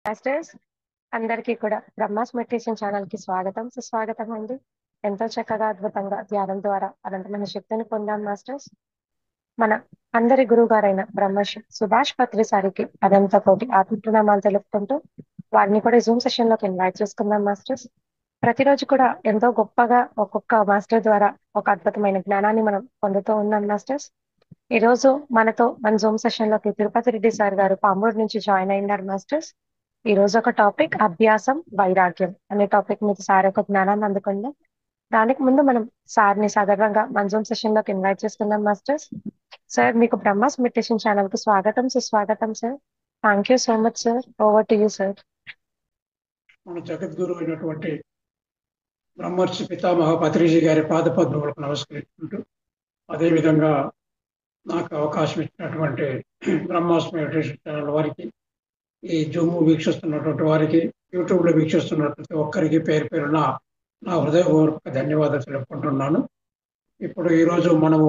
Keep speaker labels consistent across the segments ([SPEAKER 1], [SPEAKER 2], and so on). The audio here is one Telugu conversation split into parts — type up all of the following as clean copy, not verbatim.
[SPEAKER 1] మాస్టర్స్ అందరికీ కూడా బ్రహ్మాస్ మెడిటేషన్ ఛానల్ కి స్వాగతం సుస్వాగతం అండి. ఎంతో చక్కగా అద్భుతంగా ధ్యానం ద్వారా అనంతమైన శక్తిని పొందాం మాస్టర్స్. మన అందరి గురువు గారైన బ్రహ్మర్షి సుభాష్ పత్రి సారికి అనంత కోటి ఆత్మప్రణామాలు తెలుపుకుంటూ వారిని కూడా జూమ్ సెషన్ లోకి ఇన్వైట్ చేసుకుందాం మాస్టర్స్. ప్రతిరోజు కూడా ఎంతో గొప్పగా ఒక్కొక్క మాస్టర్ ద్వారా ఒక అద్భుతమైన జ్ఞానాన్ని మనం పొందుతూ ఉన్నాం మాస్టర్స్. ఈ రోజు మనతో మన జూమ్ సెషన్ లోకి తిరుపతి రెడ్డి సార్ గారు పామూరు నుంచి జాయిన్ అయినారు మాస్టర్స్. ఈ రోజు ఒక టాపిక్ అభ్యాసం వైరాగ్యం అనే టాపిక్ మీద సార్ యొక్క జ్ఞానాన్ని అందుకుందాం. దానికి ముందు మనం సార్ ని సాధారణంగా మన జూమ్ సెషన్ లోకి ఇన్వైట్ చేసుకుందాం మాస్టర్స్. సార్ మీకు బ్రహ్మాస్ మెడిటేషన్ ఛానల్ కి స్వాగతం సుస్వాగతం sir. Thank you so much sir. Over to you sir.
[SPEAKER 2] మన జగద్గురు అయినటువంటి బ్రహ్మర్షి పితామహ పత్రిజీ గారి పాదపద్మములకు నమస్కరించుకుంటూ, అదేవిధంగా నాకు అవకాశం ఇచ్చినటువంటి బ్రహ్మాస్ మెడిటేషన్ ఛానల్ వారికి, ఈ జూమ్ వీక్షిస్తున్నటువంటి వారికి, యూట్యూబ్లో వీక్షిస్తున్న ప్రతి ఒక్కరికి పేరు పేరున నా హృదయపూర్వక ధన్యవాదాలు తెలుపుకుంటున్నాను. ఇప్పుడు ఈరోజు మనము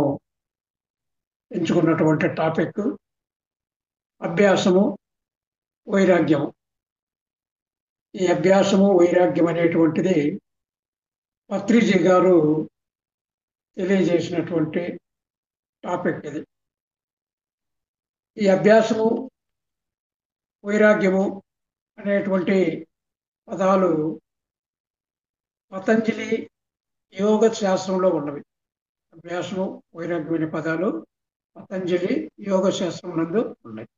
[SPEAKER 2] ఎంచుకున్నటువంటి టాపిక్ అభ్యాసము వైరాగ్యము. ఈ అభ్యాసము వైరాగ్యం అనేటువంటిది పత్రిజీ గారు తెలియజేసినటువంటి టాపిక్ ఇది. ఈ అభ్యాసము వైరాగ్యము అనేటువంటి పదాలు పతంజలి యోగ శాస్త్రంలో ఉన్నవి. అభ్యాసము వైరాగ్యం అనే పదాలు పతంజలి యోగ శాస్త్రం నందు ఉన్నాయి.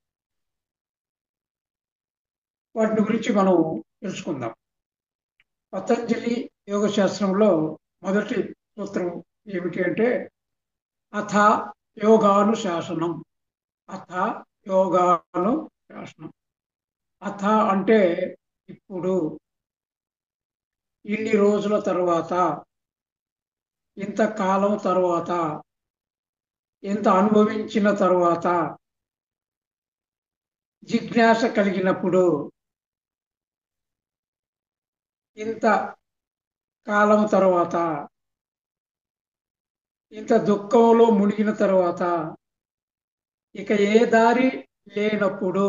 [SPEAKER 2] వాటిని గురించి మనం తెలుసుకుందాం. పతంజలి యోగ శాస్త్రంలో మొదటి సూత్రం ఏమిటి అంటే అథ యోగానుశాసనం. అథ యోగానుశాసనం. అథ అంటే ఇప్పుడు, ఇన్ని రోజుల తర్వాత, ఇంతకాలం తర్వాత, ఇంత అనుభవించిన తర్వాత, జిజ్ఞాస కలిగినప్పుడు, ఇంత కాలం తర్వాత, ఇంత దుఃఖంలో మునిగిన తర్వాత, ఇక ఏ దారి లేనప్పుడు,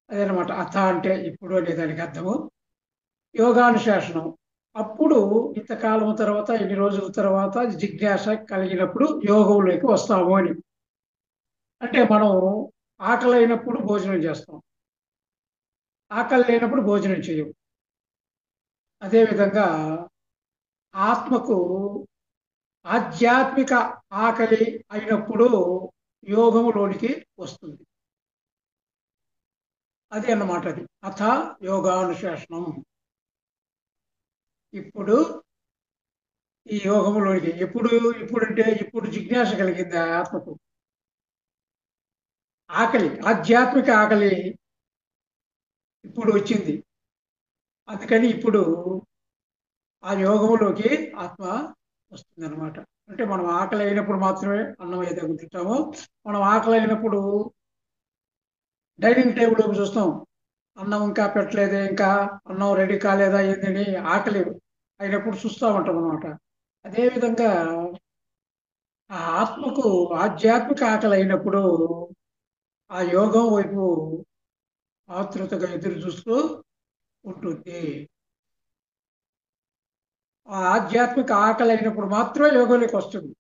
[SPEAKER 2] అదేనమాట అథ అంటే ఇప్పుడు అనే దానికి అర్థము. యోగానుశాసనం అప్పుడు, ఇంతకాలం తర్వాత, ఇన్ని రోజుల తర్వాత జిజ్ఞాస కలిగినప్పుడు యోగంలోకి వస్తాము అని. అంటే మనం ఆకలి అయినప్పుడు భోజనం చేస్తాం, ఆకలి లేనప్పుడు భోజనం చేయం. అదేవిధంగా ఆత్మకు ఆధ్యాత్మిక ఆకలి అయినప్పుడు యోగములోనికి వస్తుంది. అది అన్నమాట. అది అథ యోగానుశాసనం. ఇప్పుడు ఈ యోగములోనికి ఇప్పుడంటే ఇప్పుడు జిజ్ఞాస కలిగింది ఆ ఆత్మకు. ఆకలి, ఆధ్యాత్మిక ఆకలి ఇప్పుడు వచ్చింది. అందుకని ఇప్పుడు ఆ యోగంలోకి ఆత్మ వస్తుంది అనమాట. అంటే మనం ఆకలి అయినప్పుడు మాత్రమే అన్నం ఏదైతే తింటామో, మనం ఆకలి అయినప్పుడు డైనింగ్ టేబుల్లోకి చూస్తాం, అన్నం ఇంకా పెట్టలేదే, ఇంకా అన్నం రెడీ కాలేదా ఏందని ఆకలి అయినప్పుడు చూస్తూ ఉంటాం అనమాట. అదేవిధంగా ఆ ఆత్మకు ఆధ్యాత్మిక ఆకలి అయినప్పుడు ఆ యోగం వైపు ఆతృతగా ఎదురు చూస్తూ ఉంటుంది. ఆ ఆధ్యాత్మిక ఆకలి అయినప్పుడు మాత్రమే యోగంలోకి వస్తుంది.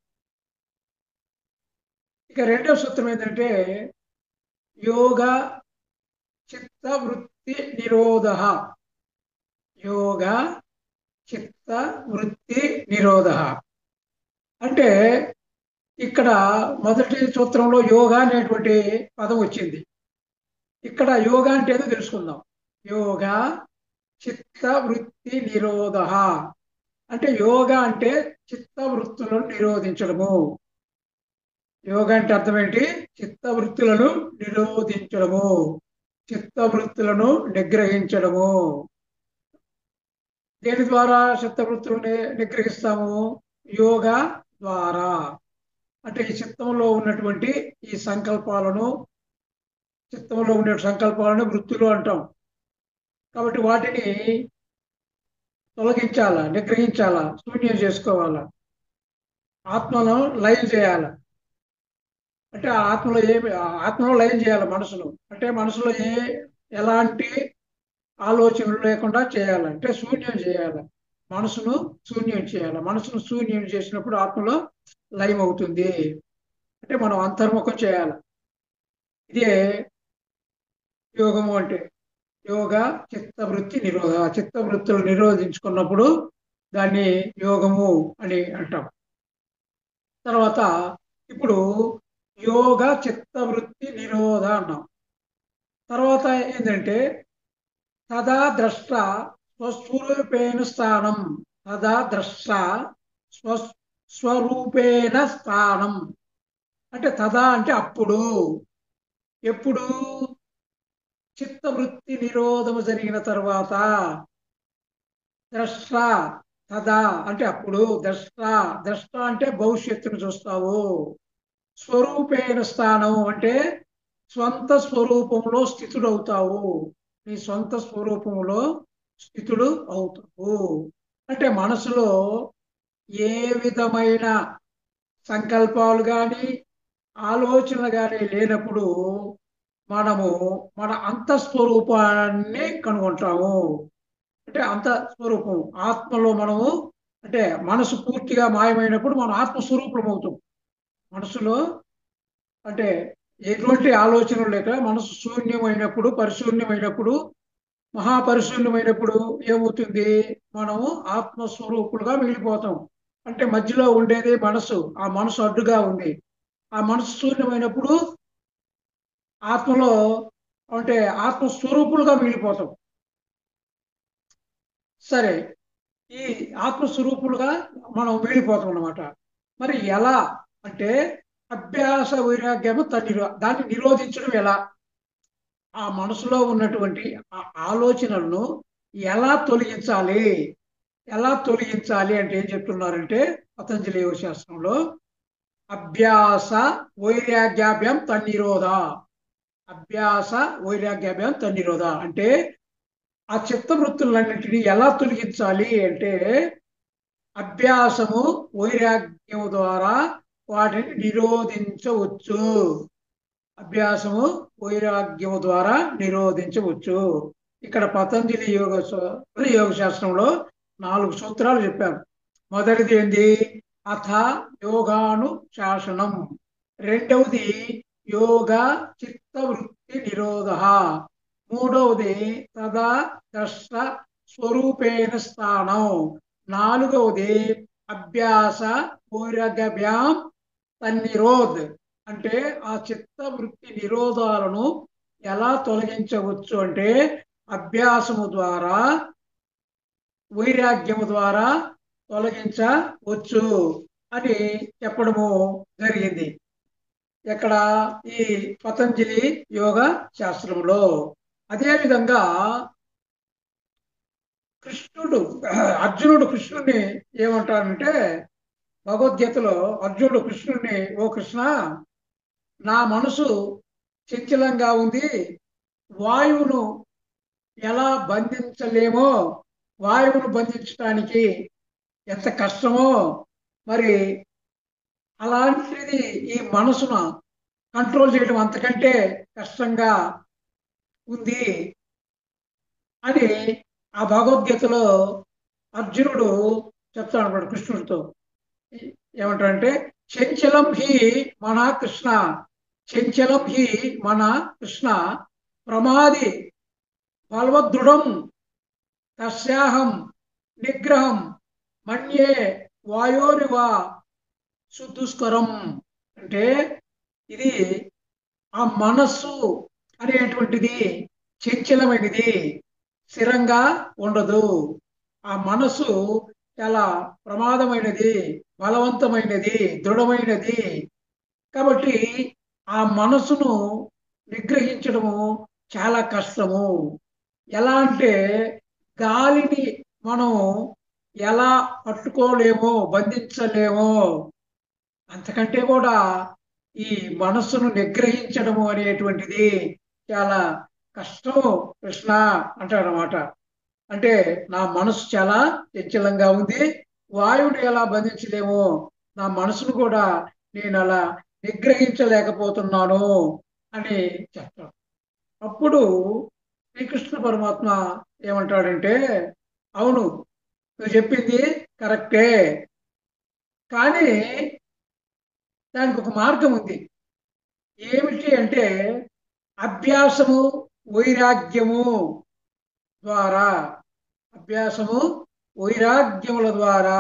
[SPEAKER 2] ఇక రెండవ సూత్రం ఏంటంటే యోగ చిత్త వృత్తి నిరోధ. యోగ చిత్త వృత్తి నిరోధ అంటే ఇక్కడ మొదటి సూత్రంలో యోగా అనేటువంటి పదం వచ్చింది. ఇక్కడ యోగా అంటే ఏదో తెలుసుకుందాం. యోగ చిత్త వృత్తి నిరోధ అంటే యోగా అంటే చిత్త వృత్తులను నిరోధించడము. యోగా అంటే అర్థం ఏంటి? చిత్తవృత్తులను నిరోధించడము, చిత్తవృత్తులను నిగ్రహించడము. దేని ద్వారా చిత్తవృత్తులను నిగ్రహిస్తాము? యోగా ద్వారా. అంటే ఈ చిత్తంలో ఉన్నటువంటి ఈ సంకల్పాలను, చిత్తంలో ఉండే సంకల్పాలను వృత్తులు అంటాం. కాబట్టి వాటిని తొలగించాలా, నిగ్రహించాలా, శూన్యం చేసుకోవాలా, ఆత్మను లయం చేయాలి. అంటే ఆత్మలో లయం చేయాలి మనసును. అంటే మనసులో ఎలాంటి ఆలోచనలు లేకుండా చేయాలంటే శూన్యం చేయాలి. మనసును శూన్యం చేయాలి. మనసును శూన్యం చేసినప్పుడు ఆత్మలో లయం అవుతుంది. అంటే మనం అంతర్ముఖం చేయాలి. ఇదే యోగము అంటే. యోగ చిత్తవృత్తి నిరోధ. చిత్తవృత్తులు నిరోధించుకున్నప్పుడు దాన్ని యోగము అని అంటాం. తర్వాత ఇప్పుడు యోగ చిత్తవృత్తి నిరోధ అన్నాం. తర్వాత ఏంటంటే తదా ద్రష్ట స్వస్వరూపేణ స్థానం. తదా ద్రష్ట స్వ స్వరూపేణ స్థానం. అంటే తదా అంటే అప్పుడు. ఎప్పుడు? చిత్తవృత్తి నిరోధము జరిగిన తర్వాత. ద్రష్ట తదా అంటే అప్పుడు. ద్రష్ట ద్రష్ట అంటే భవిష్యత్తును చూస్తావు. స్వరూపేణ స్థానం అంటే స్వంత స్వరూపంలో స్థితుడవుతావు. నీ సొంత స్వరూపంలో స్థితుడు అవుతావు. అంటే మనసులో ఏ విధమైన సంకల్పాలు కానీ ఆలోచనలు కానీ లేనప్పుడు మనము మన అంతఃస్వరూపాన్ని కనుగొంటాము. అంటే అంతఃస్వరూపం ఆత్మలో మనము, అంటే మనసు పూర్తిగా మాయమైనప్పుడు మనం ఆత్మస్వరూపం అవుతాం. మనసులో అంటే ఎటువంటి ఆలోచనలు లేక మనసు శూన్యమైనప్పుడు, పరిశూన్యమైనప్పుడు, మహాపరిశూన్యమైనప్పుడు ఏమవుతుంది? మనము ఆత్మస్వరూపులుగా మిగిలిపోతాం. అంటే మధ్యలో ఉండేది మనసు. ఆ మనసు అడ్డుగా ఉంది. ఆ మనసు శూన్యమైనప్పుడు ఆత్మలో, అంటే ఆత్మస్వరూపులుగా మిగిలిపోతాం. సరే, ఈ ఆత్మస్వరూపులుగా మనం మిగిలిపోతాం అన్నమాట. మరి ఎలా అంటే అభ్యాస వైరాగ్యము దాన్ని నిరోధించడం ఎలా? ఆ మనసులో ఉన్నటువంటి ఆ ఆలోచనలను ఎలా తొలగించాలి? ఎలా తొలగించాలి అంటే ఏం చెప్తున్నారంటే పతంజలి యోగ శాస్త్రంలో అభ్యాస వైరాగ్యాభ్యం తన్నిరోధ. అభ్యాస వైరాగ్యాభ్యం తన్నిరోధ అంటే ఆ చిత్తవృత్తులన్నింటినీ ఎలా తొలగించాలి అంటే అభ్యాసము వైరాగ్యము ద్వారా వాటిని నిరోధించవచ్చు. అభ్యాసము వైరాగ్యము ద్వారా నిరోధించవచ్చు. ఇక్కడ పతంజలి యోగ శాస్త్రంలో 4 సూత్రాలు చెప్పారు. మొదటిది ఏంది? అథ యోగాను శాసనం. రెండవది యోగ చిత్తవృత్తి నిరోధ. మూడవది తదా ద్రష్ట స్వరూపేణ స్థానం. నాలుగవది అభ్యాస వైరాగ్యాభ్యాం తన్నిరోధ్. అంటే ఆ చిత్తవృత్తి నిరోధాలను ఎలా తొలగించవచ్చు అంటే అభ్యాసము ద్వారా, వైరాగ్యము ద్వారా తొలగించవచ్చు అని చెప్పడము జరిగింది. ఎక్కడ? ఈ పతంజలి యోగ శాస్త్రంలో. అదేవిధంగా అర్జునుడు కృష్ణుడిని ఏమంటారంటే భగవద్గీతలో అర్జునుడు కృష్ణుడిని, ఓ కృష్ణ, నా మనసు చంచలంగా ఉంది, వాయువును ఎలా బంధించలేమో, వాయువును బంధించడానికి ఎంత కష్టమో, మరి అలాంటిది ఈ మనసును కంట్రోల్ చేయడం అంతకంటే కష్టంగా ఉంది అని ఆ భగవద్గీతలో అర్జునుడు చెప్తాడు అన్నమాట కృష్ణుడితో. ఏమంటాడంటే చంచలం హి మన కృష్ణ, చంచలం హి మన కృష్ణ, ప్రమాది బలవదృఢం తస్యాహం నిగ్రహం మన్యే వాయోరివా సుదుష్కరం. అంటే ఇది ఆ మనస్సు అనేటువంటిది చంచలమైనది, స్థిరంగా ఉండదు. ఆ మనసు చాలా ప్రమాదమైనది, బలవంతమైనది, దృఢమైనది. కాబట్టి ఆ మనసును నిగ్రహించడము చాలా కష్టము. ఎలా అంటే గాలిని మనం ఎలా పట్టుకోలేమో, బంధించలేమో, అంతకంటే కూడా ఈ మనస్సును నిగ్రహించడము అనేటువంటిది చాలా కష్టం కృష్ణ అంటాడనమాట. అంటే నా మనసు చాలా చంచలంగా ఉంది, వాయువుని ఎలా బంధించలేమో నా మనసును కూడా నేను అలా నిగ్రహించలేకపోతున్నాను అని చెప్తాడు. అప్పుడు శ్రీకృష్ణ పరమాత్మ ఏమంటాడంటే, అవును, నువ్వు చెప్పింది కరెక్టే, కానీ దానికి ఒక మార్గం ఉంది. ఏమిటి అంటే అభ్యాసము, వైరాగ్యము ద్వారా, అభ్యాసము వైరాగ్యముల ద్వారా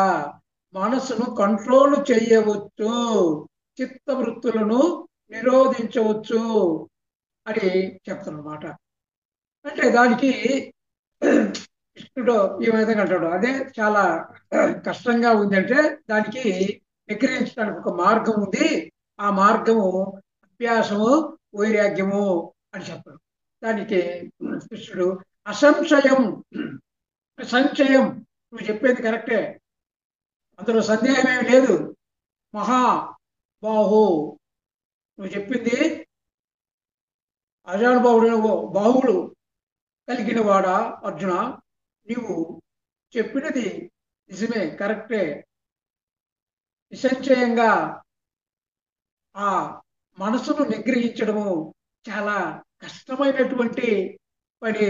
[SPEAKER 2] మనసును కంట్రోల్ చేయవచ్చు, చిత్తవృత్తులను నిరోధించవచ్చు అని చెప్తానమాట. అంటే దానికి కృష్ణుడు ఈ విధంగా అంటాడు. అదే చాలా కష్టంగా ఉంది అంటే దానికి నిగ్రహించడానికి ఒక మార్గం ఉంది. ఆ మార్గము అభ్యాసము, వైరాగ్యము అని చెప్పాడు. దానికి కృష్ణుడు అసంశయం, సంశయం, నువ్వు చెప్పేది కరెక్టే, అందులో సందేహం ఏమి లేదు. మహా బాహు, నువ్వు చెప్పింది అజానుబాహుడైన బాహువులు కలిగిన వాడా అర్జున, నీవు చెప్పినది నిజమే, కరెక్టే. నిస్సంశయంగా ఆ మనసును నిగ్రహించడము చాలా కష్టమైనటువంటి పని.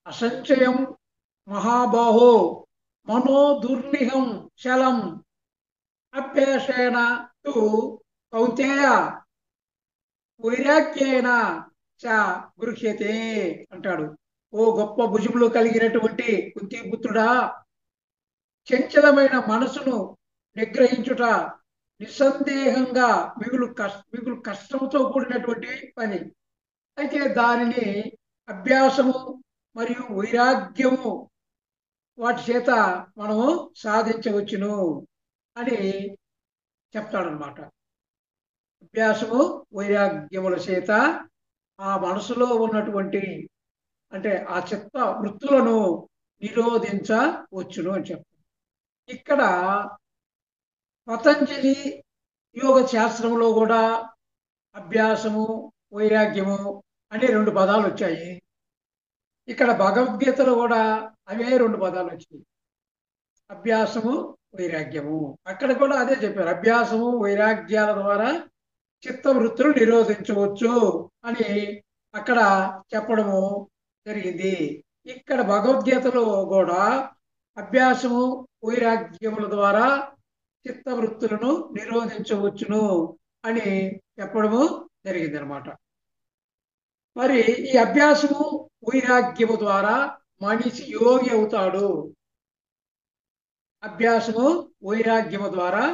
[SPEAKER 2] అసంశయం మహాబాహో మనో దుర్నిహం శలం అభ్యాసేన తు కౌంతేయ వైరాగ్యేన చ గృహ్యతే అంటాడు. ఓ గొప్ప భుజములు కలిగినటువంటి కుంతిపుత్రుడా, చంచలమైన మనసును నిగ్రహించుట నిస్సందేహంగా మిగులు కష్టంతో కూడినటువంటి పని. అయితే దానిని అభ్యాసము మరియు వైరాగ్యము వాటి చేత మనము సాధించవచ్చును అని చెప్తాడనమాట. అభ్యాసము వైరాగ్యముల చేత ఆ మనసులో ఉన్నటువంటి, అంటే ఆ చిత్త వృత్తులను నిరోధించవచ్చును అని చెప్తాడు. ఇక్కడ పతంజలి యోగ శాస్త్రంలో కూడా అభ్యాసము, వైరాగ్యము అనే రెండు పదాలు వచ్చాయి. ఇక్కడ భగవద్గీతలో కూడా అవే రెండు పదాలు వచ్చాయి, అభ్యాసము, వైరాగ్యము. అక్కడ కూడా అదే చెప్పారు, అభ్యాసము వైరాగ్యాల ద్వారా చిత్తవృత్తులు నిరోధించవచ్చు అని అక్కడ చెప్పడము జరిగింది. ఇక్కడ భగవద్గీతలో కూడా అభ్యాసము, వైరాగ్యముల ద్వారా చిత్తవృత్తులను నిరోధించవచ్చును అని చెప్పడము జరిగింది అనమాట. మరి ఈ అభ్యాసము, వైరాగ్యము ద్వారా మనిషి యోగి అవుతాడు. అభ్యాసము, వైరాగ్యము ద్వారా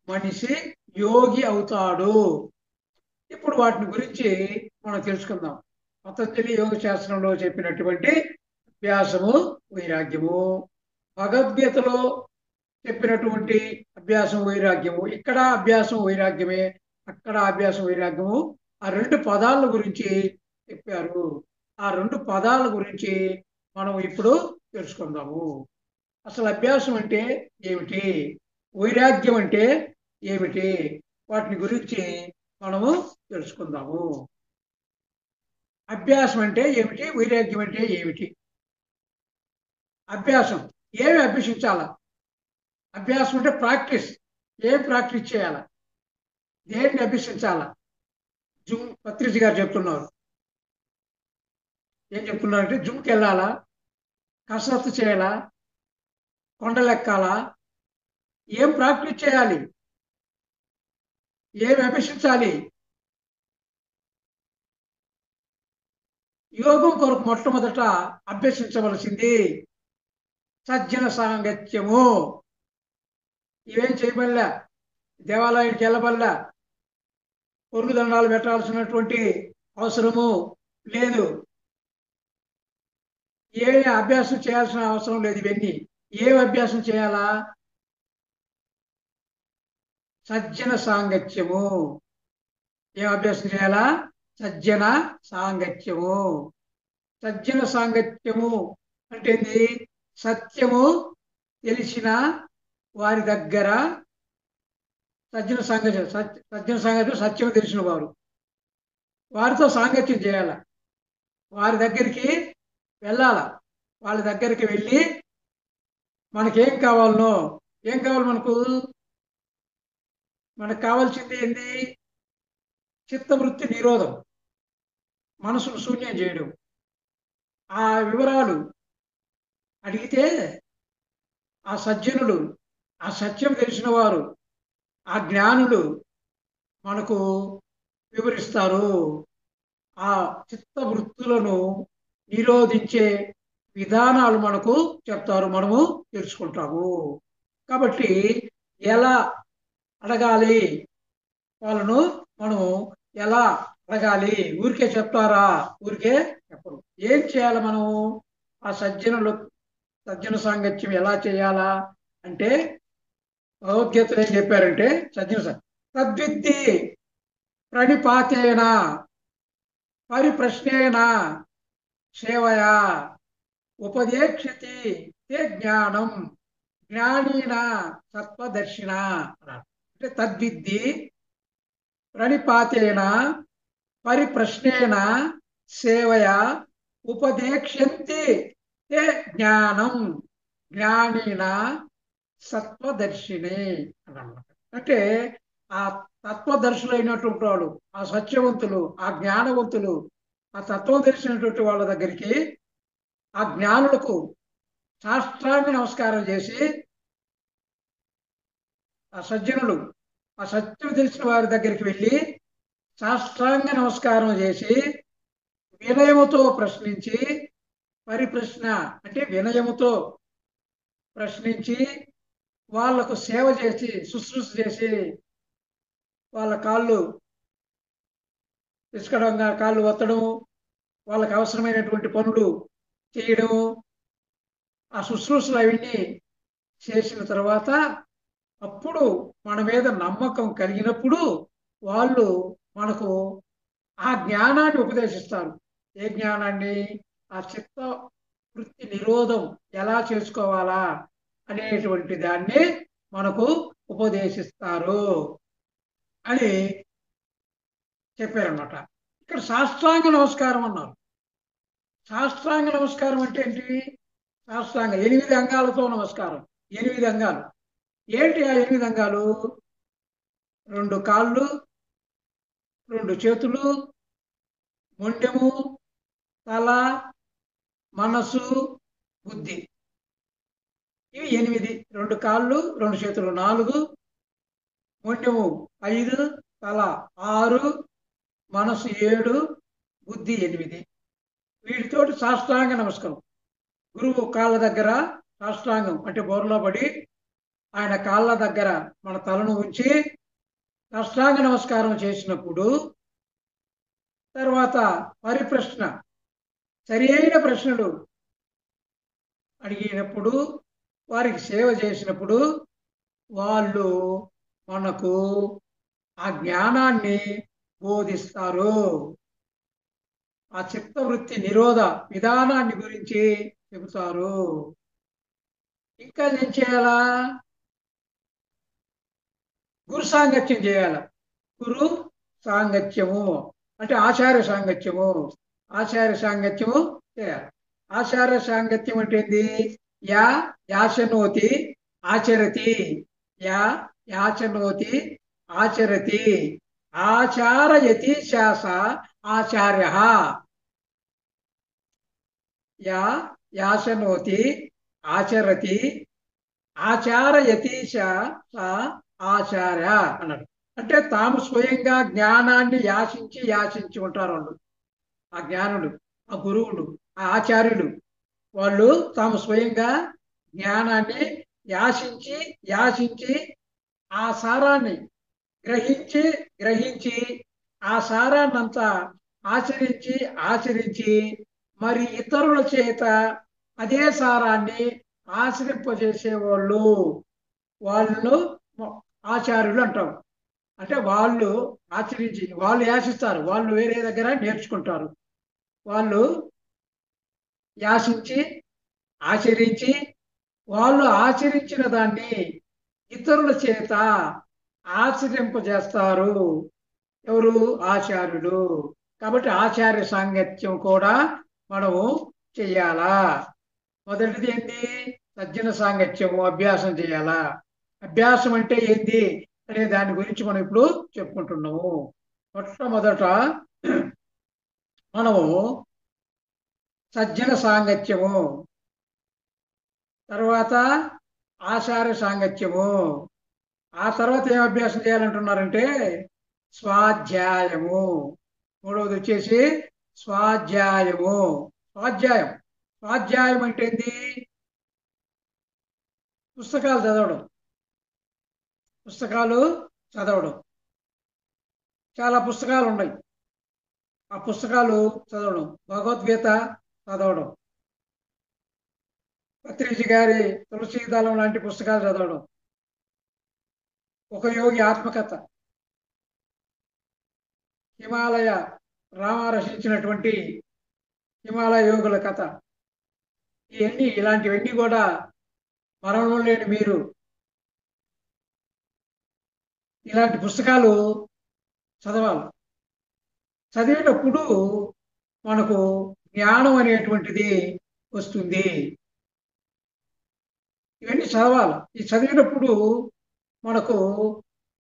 [SPEAKER 2] మనిషి యోగి అవుతాడు. ఇప్పుడు వాటిని గురించి మనం తెలుసుకుందాం. పతంజలి యోగ శాస్త్రంలో చెప్పినటువంటి అభ్యాసము, వైరాగ్యము, భగవద్గీతలో చెప్పినటువంటి అభ్యాసం, వైరాగ్యము, ఇక్కడ అభ్యాసం వైరాగ్యమే, అక్కడ అభ్యాసం వైరాగ్యము, ఆ రెండు పదాల గురించి చెప్పారు. ఆ రెండు పదాల గురించి మనం ఇప్పుడు తెలుసుకుందాము. అసలు అభ్యాసం అంటే ఏమిటి, వైరాగ్యం అంటే ఏమిటి, వాటిని గురించి మనము తెలుసుకుందాము. అభ్యాసం అంటే ఏమిటి, వైరాగ్యం అంటే ఏమిటి? అభ్యాసం, ఏమి అభ్యసించాలా? అభ్యాసం అంటే ప్రాక్టీస్, ఏం ప్రాక్టీస్ చేయాలా, దేన్ని అభ్యసించాలా? జుమ్ పత్రిజీ గారు చెప్తున్నారు. ఏం చెప్తున్నారంటే జిమ్కి వెళ్ళాలా, కసరత్తు చేయాలా, కొండలెక్కాలా, ఏం ప్రాక్టీస్ చేయాలి, ఏమి అభ్యసించాలి? యోగం కొరకు మొట్టమొదట అభ్యసించవలసింది సజ్జన సాంగత్యము. ఇవేం చేయబడలే, దేవాలయానికి వెళ్ళబడలే, పొరుగు దండాలు పెట్టాల్సినటువంటి అవసరము లేదు, ఏ అభ్యాసం చేయాల్సిన అవసరం లేదు. ఇవన్నీ ఏం అభ్యాసం చేయాలా? సజ్జన సాంగత్యము. ఏం అభ్యాసం చేయాలా? సజ్జన సాంగత్యము. సజ్జన సాంగత్యము అంటే ఏంది? సత్యము తెలిసిన వారి దగ్గర సజ్జన సాంగత్యం. సజ్జన సాంగత్యం సత్యం తెలిసిన వారు, వారితో సాంగత్యం చేయాల, వారి దగ్గరికి వెళ్ళాల. వాళ్ళ దగ్గరికి వెళ్ళి మనకేం కావాలనో, ఏం కావాలి మనకు? మనకు కావాల్సింది ఏంది? చిత్తవృత్తి నిరోధం, మనసును శూన్యం చేయడం. ఆ వివరాలు అడిగితే ఆ సజ్జనులు, ఆ సత్యం తెలిసిన వారు, ఆ జ్ఞానులు మనకు వివరిస్తారు. ఆ చిత్త వృత్తులను నిరోధించే విధానాలు మనకు చెప్తారు, మనము తెలుసుకుంటాము. కాబట్టి ఎలా అడగాలి వాళ్ళను, మనం ఎలా అడగాలి? ఊరికే చెప్తారా? ఊరికే చెప్పరు. ఏం చేయాలి మనం? ఆ సజ్జన సాంగత్యం ఎలా చేయాలా అంటే, భగవద్గీతలో ఏం చెప్పారంటే, తద్విద్ది ప్రణిపాతేన పరిప్రశ్నేన సేవయా ఉపదేక్షతి తే జ్ఞానం జ్ఞానీన సత్వదర్శిన అన్నారు. అంటే తద్విద్ది ప్రణిపాతేన పరిప్రశ్నేన సేవయా ఉపదేక్ష్యంతి తే జ్ఞానం జ్ఞానీన సత్వదర్శిని అన్నమాట. అంటే ఆ తత్వదర్శులైనటువంటి వాడు, ఆ సత్యవంతులు, ఆ జ్ఞానవంతులు, ఆ తత్వం తెలిసినటువంటి వాళ్ళ దగ్గరికి, ఆ జ్ఞానులకు సాష్టాంగ నమస్కారం చేసి, ఆ సజ్జనులు, ఆ సత్యం తెలిసిన వారి దగ్గరికి వెళ్ళి సాష్టాంగ నమస్కారం చేసి వినయముతో ప్రశ్నించి, పరిప్రశ్న అంటే వినయముతో ప్రశ్నించి వాళ్లకు సేవ చేసి, శుశ్రూష చేసి, వాళ్ళ కాళ్ళు పిసకడంగా కాళ్ళు ఒత్తడం, వాళ్ళకి అవసరమైనటువంటి పనులు చేయడము, ఆ శుశ్రూషలు అవన్నీ చేసిన తర్వాత అప్పుడు మన మీద నమ్మకం కలిగినప్పుడు వాళ్ళు మనకు ఆ జ్ఞానాన్ని ఉపదేశిస్తారు. ఏ జ్ఞానాన్ని? ఆ చిత్త వృత్తి నిరోధం ఎలా చేసుకోవాలా అనేటువంటి దాన్ని మనకు ఉపదేశిస్తారు అని చెప్పారన్నమాట. ఇక్కడ సాష్టాంగ నమస్కారం అన్నారు. సాష్టాంగ నమస్కారం అంటే ఏంటి? సాష్టాంగ 8 అంగాలతో నమస్కారం. 8 అంగాలు. ఏంటి ఆ 8 అంగాలు? 2 కాళ్ళు, 2 చేతులు, మొండెము, తల, మనసు, బుద్ధి. ఇవి 8. 2 కాళ్ళు, 2 చేతులు 4, మొండెము 5, తల 6, మనసు 7, బుద్ధి 8. వీటితోటి సాష్టాంగ నమస్కారం. గురువు కాళ్ళ దగ్గర సాష్టాంగం అంటే బోర్లో పడి ఆయన కాళ్ళ దగ్గర మన తలను ఉంచి సాష్టాంగ నమస్కారం చేసినప్పుడు, తర్వాత పరిప్రశ్న, సరి అయిన ప్రశ్నలు అడిగినప్పుడు, వారికి సేవ చేసినప్పుడు వాళ్ళు మనకు ఆ జ్ఞానాన్ని బోధిస్తారు. ఆ చిత్తవృత్తి నిరోధ విధానాన్ని గురించి చెబుతారు. ఇంకా ఏం చేయాలా? గురు సాంగత్యం చేయాల. గురు సాంగత్యము అంటే ఆచార్య సాంగత్యము. ఆచార్య సాంగత్యము చేయాలి. ఆచార్య సాంగత్యం అంటే ఏంది? యా యాచనోతి ఆచరతి, యా యాచనోతి ఆచరతి, ఆచారయతి శాస ఆచార్య. యా యాచనోతి ఆచరతి ఆచారయతి సా ఆచార్య అన్నాడు. అంటే తాము స్వయంగా జ్ఞానాన్ని యాచించి ఉంటారు వాళ్ళు. ఆ జ్ఞానులు, ఆ గురువులు, ఆ ఆచార్యులు వాళ్ళు తాము స్వయంగా జ్ఞానాన్ని యాచించి ఆ సారాన్ని గ్రహించి ఆ సారాన్నంతా ఆచరించి మరి ఇతరుల చేత అదే సారాన్ని ఆచరింపజేసే వాళ్ళు ఆచార్యులు అంటాం. అంటే వాళ్ళు ఆచరించి, వాళ్ళు యాచిస్తారు, వాళ్ళు వేరే దగ్గర నేర్చుకుంటారు. వాళ్ళు యాచించి ఆచరించి, వాళ్ళు ఆచరించిన దాన్ని ఇతరుల చేత ఆచరింపజేస్తారు. ఎవరు? ఆచార్యులు. కాబట్టి ఆచార్య సాంగత్యం కూడా మనము చెయ్యాలా. మొదటిది ఏంటి? సజ్జన సాంగత్యము అభ్యాసం చేయాలా. అభ్యాసం అంటే ఏంటి అనే దాని గురించి మనం ఇప్పుడు చెప్పుకుంటున్నాము. మొట్టమొదట మనము సజ్జన సాంగత్యము, తర్వాత ఆచార్య సాంగత్యము. ఆ తర్వాత ఏం అభ్యాసం చేయాలంటున్నారంటే స్వాధ్యాయము. మూడవది వచ్చేసి స్వాధ్యాయము. స్వాధ్యాయం, స్వాధ్యాయం అంటే ఏంది? పుస్తకాలు చదవడం. పుస్తకాలు చదవడం, చాలా పుస్తకాలు ఉన్నాయి. ఆ పుస్తకాలు చదవడం, భగవద్గీత చదవడం, పత్రిజీ గారి తులసీదళం లాంటి పుస్తకాలు చదవడం, ఒక యోగి ఆత్మకథ, హిమాలయ రామ రచించినటువంటి హిమాలయ యోగుల కథ, ఇలాంటివన్నీ కూడా మరణం లేని మీరు ఇలాంటి పుస్తకాలు చదవాలి. చదివేటప్పుడు మనకు జ్ఞానం అనేటువంటిది వస్తుంది. ఇవన్నీ చదవాలి. ఈ చదివినప్పుడు మనకు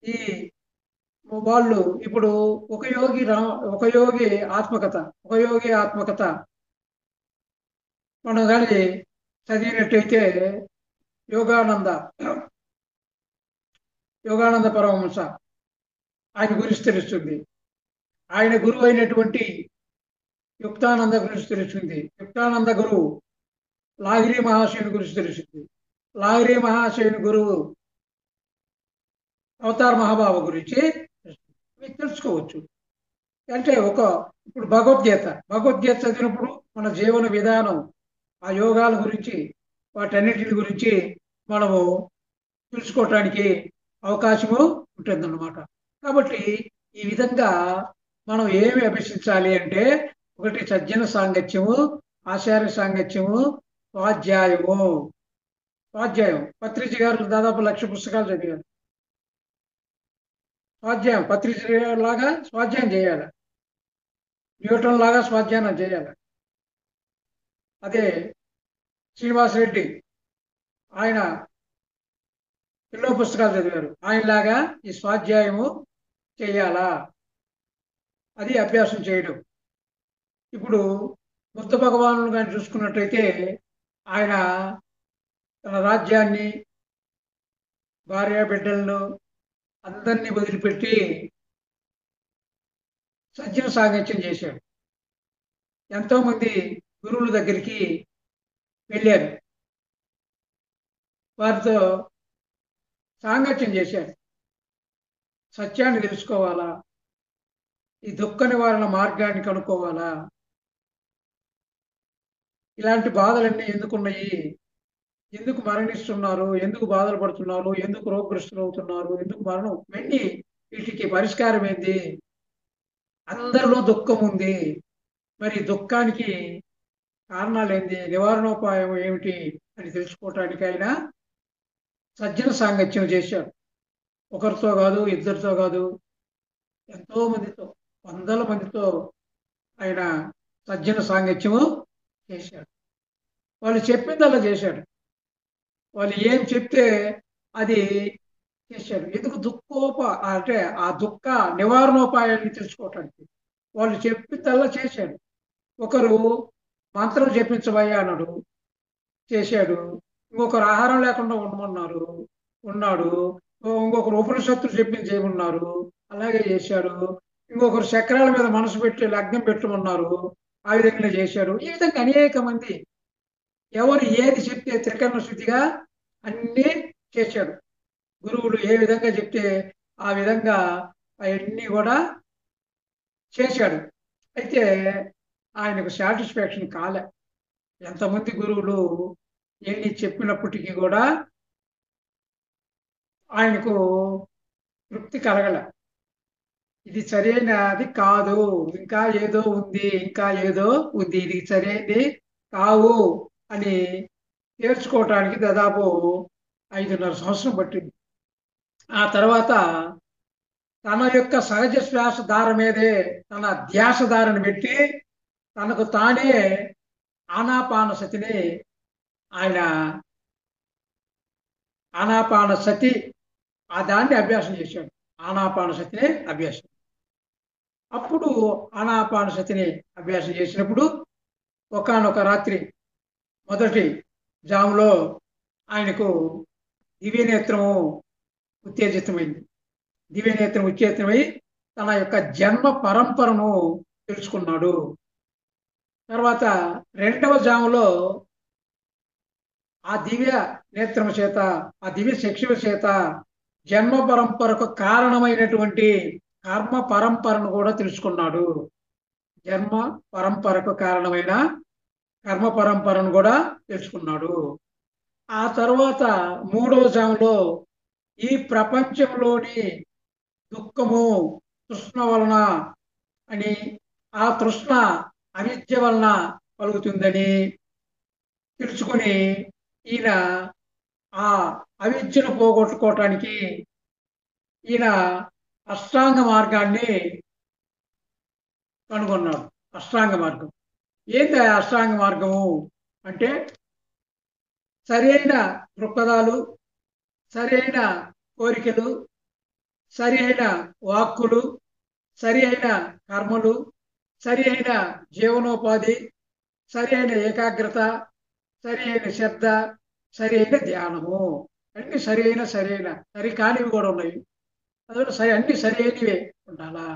[SPEAKER 2] ఈ వాళ్ళు ఇప్పుడు ఒక యోగి ఆత్మకథ, మనం కానీ చదివినట్టయితే యోగానంద పరమహంస ఆయన గురించి తెలుస్తుంది. ఆయన గురువు అయినటువంటి యుక్తానంద గురించి తెలుస్తుంది. యుక్తానంద గురువు లాహిరి మహాశయుని గురించి తెలుస్తుంది. లాహిరి మహాశయుని గురువు అవతార్ మహాబాబా గురించి తెలుసుకోవచ్చు. అంటే ఇప్పుడు భగవద్గీత చదివినప్పుడు మన జీవన విధానం, ఆ యోగాల గురించి, వాటన్నిటి గురించి మనము తెలుసుకోవటానికి అవకాశము ఉంటుందన్నమాట. కాబట్టి ఈ విధంగా మనం ఏమి అభ్యసించాలి అంటే, ఒకటి సజ్జన సాంగత్యము, ఆచార్య సాంగత్యము, స్వాధ్యాయం. పత్రిజీ గారు దాదాపు 1,00,000 పుస్తకాలు చదివారు. స్వాధ్యాయం పత్రిజీ లాగా స్వాధ్యాయం చేయాలి, న్యూటన్ లాగా స్వాధ్యాయం చేయాలి. అదే శ్రీనివాసరెడ్డి, ఆయన ఎన్నో పుస్తకాలు చదివారు. ఆయనలాగా ఈ స్వాధ్యాయము చేయాలా, అది అభ్యాసం చేయడం. ఇప్పుడు బుద్ధ భగవానుడు కానీ చూసుకున్నట్టయితే ఆయన తన రాజ్యాన్ని, భార్య బిడ్డలను అందరినీ వదిలిపెట్టి సజ్జన సాంగత్యం చేశాడు. ఎంతోమంది గురువుల దగ్గరికి వెళ్ళారు, వారితో సాంగత్యం చేశాడు. సత్యాన్ని తెలుసుకోవాలా, ఈ దుఃఖ నివారణ మార్గాన్ని కనుక్కోవాలా, ఇలాంటి బాధలన్నీ ఎందుకున్నాయి, ఎందుకు మరణిస్తున్నారు, ఎందుకు బాధలు పడుతున్నారు, ఎందుకు రోగగ్రస్తులు అవుతున్నారు, ఎందుకు మరణం, ఇవన్నీ వీటికి పరిష్కారం ఏంది, అందరిలో దుఃఖం ఉంది, మరి దుఃఖానికి కారణాలు ఏంది, నివారణోపాయం ఏమిటి అని తెలుసుకోవటానికి ఆయన సజ్జన సాంగత్యం చేశాడు. ఒకరితో కాదు, ఇద్దరితో కాదు, ఎంతో మందితో, వందల మందితో ఆయన సజ్జన సాంగత్యము చేశాడు. వాళ్ళు చెప్పింది అలా చేశాడు. వాళ్ళు ఏం చెప్తే అది చేశాడు. ఎందుకు అంటే ఆ దుఃఖ నివారణోపాయాన్ని తెలుసుకోవటానికి వాళ్ళు చెప్పిందల్లా చేశాడు. ఒకరు మంత్రం చెప్పించబోయా అన్నాడు, చేశాడు. ఇంకొకరు ఆహారం లేకుండా ఉండమన్నారు, ఉన్నాడు. ఇంకొకరు ఉపనిషత్తులు చెప్పించేయమన్నారు, అలాగే చేశాడు. ఇంకొకరు చక్రాల మీద మనసు పెట్టి లగ్నం పెట్టమన్నారు, ఆ విధంగా చేశాడు. ఈ విధంగా అనేక మంది ఎవరు ఏది చెప్తే త్రికరణ శుద్ధిగా అన్నీ చేశాడు. గురువులు ఏ విధంగా చెప్తే ఆ విధంగా అవన్నీ కూడా చేశాడు. అయితే ఆయనకు సాటిస్ఫాక్షన్ కాలే. ఎంతమంది గురువులు ఎన్ని చెప్పినప్పటికీ కూడా ఆయనకు తృప్తి కలగల. ఇది సరైనది కాదు, ఇంకా ఏదో ఉంది, ఇది సరైనది కావు అని నేర్చుకోవటానికి దాదాపు 5.5 సంవత్సరం పట్టింది. ఆ తర్వాత తన యొక్క సహజ శ్వాస దార మీదే తన ధ్యాస దారని పెట్టి తనకు తానే ఆనాపానసతిని ఆనాపానసతి దాన్ని అభ్యాసం చేశాడు. ఆనాపానసతిని అభ్యాసం. అప్పుడు ఆనాపానసతిని అభ్యాసం చేసినప్పుడు ఒకానొక రాత్రి మొదటి జాములో ఆయనకు దివ్యనేత్రము ఉత్తేజితమైంది. దివ్యనేత్రం ఉత్తేజితమై తన యొక్క జన్మ పరంపరను తెలుసుకున్నాడు. తర్వాత రెండవ జాములో ఆ దివ్య నేత్రము చేత, ఆ దివ్య చక్షుల చేత జన్మ పరంపరకు కారణమైనటువంటి కర్మ పరంపరను కూడా తెలుసుకున్నాడు. జన్మ పరంపరకు కారణమైన కర్మ పరంపరను కూడా తెలుసుకున్నాడు. ఆ తర్వాత మూడవ జాములో ఈ ప్రపంచంలోని దుఃఖము తృష్ణ వలన అని, ఆ తృష్ణ అవిద్య వలన కలుగుతుందని తెలుసుకొని ఈయన ఆ అవిద్యను పోగొట్టుకోవటానికి ఈయన అష్టాంగ మార్గాన్ని కనుగొన్నాడు. అష్టాంగ మార్గం ఏంటి? ఆ అష్టాంగ మార్గము అంటే సరైన దృక్పథాలు, సరైన కోరికలు, సరి అయిన వాక్కులు, సరి అయిన కర్మలు, సరి అయిన జీవనోపాధి, సరి అయిన ఏకాగ్రత, సరి అయిన శ్రద్ధ, సరి అయిన ధ్యానము. అన్ని సరైన సరి కానివి కూడా ఉన్నాయి. అందులో అన్ని సరి అయినవే ఉండాలా.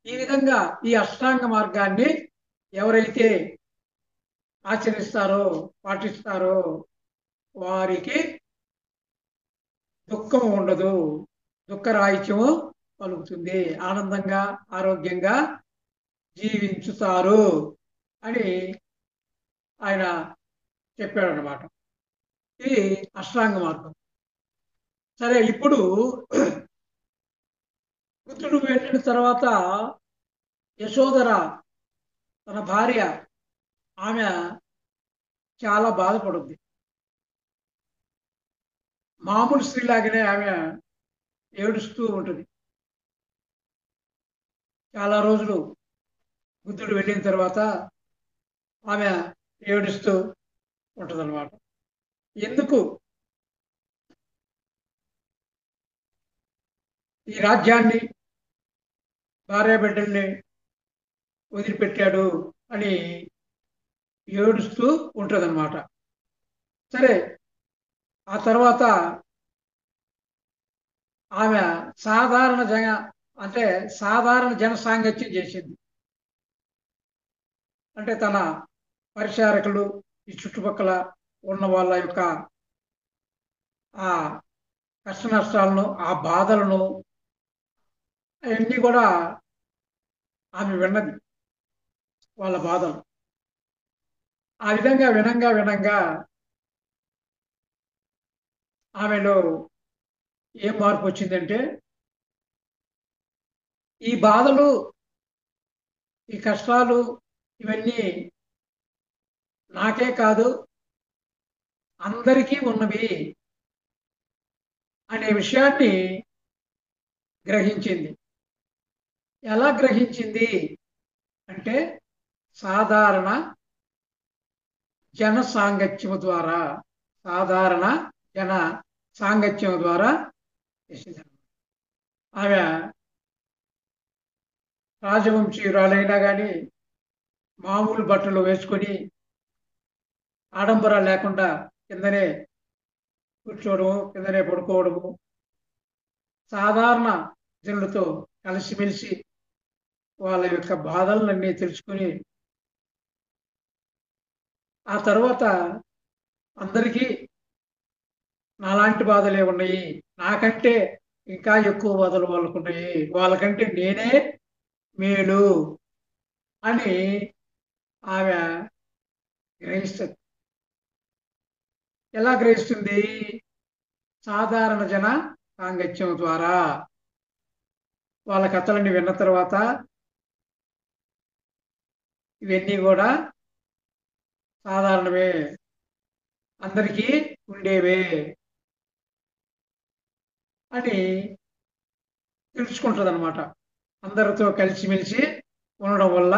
[SPEAKER 2] ఈ విధంగా ఈ అష్టాంగ మార్గాన్ని ఎవరైతే ఆచరిస్తారో, పాటిస్తారో వారికి దుఃఖం ఉండదు, దుఃఖరాహిత్యము కలుగుతుంది, ఆనందంగా ఆరోగ్యంగా జీవించుతారు అని ఆయన చెప్పాడు అన్నమాట. ఇది అష్టాంగ మార్గం. సరే, ఇప్పుడు బుద్ధుడు వెళ్ళిన తర్వాత యశోధర తన భార్య, ఆమె చాలా బాధపడుద్ది. మామూలు స్త్రీలాగానే ఆమె ఏడుస్తూ ఉంటుంది. చాలా రోజులు బుద్ధుడు వెళ్ళిన తర్వాత ఆమె ఏడుస్తూ ఉంటుంది అన్నమాట. ఎందుకు ఈ రాజ్యాన్ని, భార్య బిడ్డల్ని వదిలిపెట్టాడు అని ఏడుస్తూ ఉంటుందన్నమాట. సరే, ఆ తర్వాత ఆమె సాధారణ జన సాంగత్యం చేసింది. అంటే తన పరిచారకులు, ఈ చుట్టుపక్కల ఉన్న వాళ్ళ యొక్క ఆ కష్ట నష్టాలను, ఆ బాధలను అవన్నీ కూడా ఆమె విన్నది, వాళ్ళ బాధలు. ఆ విధంగా వినంగా ఆమెలో ఏం మార్పు వచ్చిందంటే, ఈ బాధలు, ఈ కష్టాలు ఇవన్నీ నాకే కాదు అందరికీ ఉన్నవి అనే విషయాన్ని గ్రహించింది. ఎలా గ్రహించింది అంటే, సాధారణ జన సాంగత్యము ద్వారా, సాధారణ జన సాంగత్యం ద్వారా చేసింది. ఆమె రాజవంశీయురాలైనా కానీ మామూలు బట్టలు వేసుకొని ఆడంబరాలు లేకుండా కిందనే కూర్చోవడము, కిందనే పడుకోవడము, సాధారణ జనులతో కలిసిమెలిసి వాళ్ళ యొక్క బాధలన్నీ తెలుసుకొని, ఆ తర్వాత అందరికీ నాలాంటి బాధలే ఉన్నాయి, నాకంటే ఇంకా ఎక్కువ బాధలు వాళ్ళకు ఉన్నాయి, వాళ్ళకంటే నేనే మేలు అని ఆమె గ్రహిస్తుంది. ఎలా గ్రహిస్తుంది? సాధారణ జన సాంగత్యం ద్వారా. వాళ్ళ కథలన్నీ విన్న తర్వాత ఇవన్నీ కూడా సాధారణమే, అందరికీ ఉండేవే అని తెలుసుకుంటుంది అన్నమాట. అందరితో కలిసిమెలిసి ఉండడం వల్ల,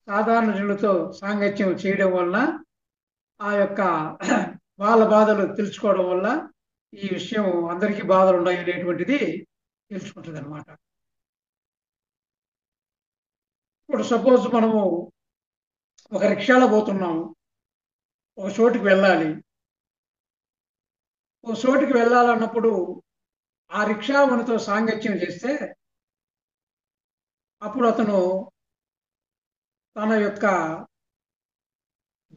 [SPEAKER 2] సాధారణ జనులతో సాంగత్యం చేయడం వల్ల, ఆ యొక్క వాళ్ళ బాధలు తెలుసుకోవడం వల్ల ఈ విషయం అందరికీ బాధలు ఉన్నాయి అనేటువంటిది తెలుసుకుంటుంది అనమాట. ఇప్పుడు సపోజ్ మనము ఒక రిక్షాలో పోతున్నాము, ఒక చోటుకి వెళ్ళాలి. ఒక చోటుకి వెళ్ళాలన్నప్పుడు ఆ రిక్షా మనతో సాంగత్యం చేస్తే అప్పుడు అతను తన యొక్క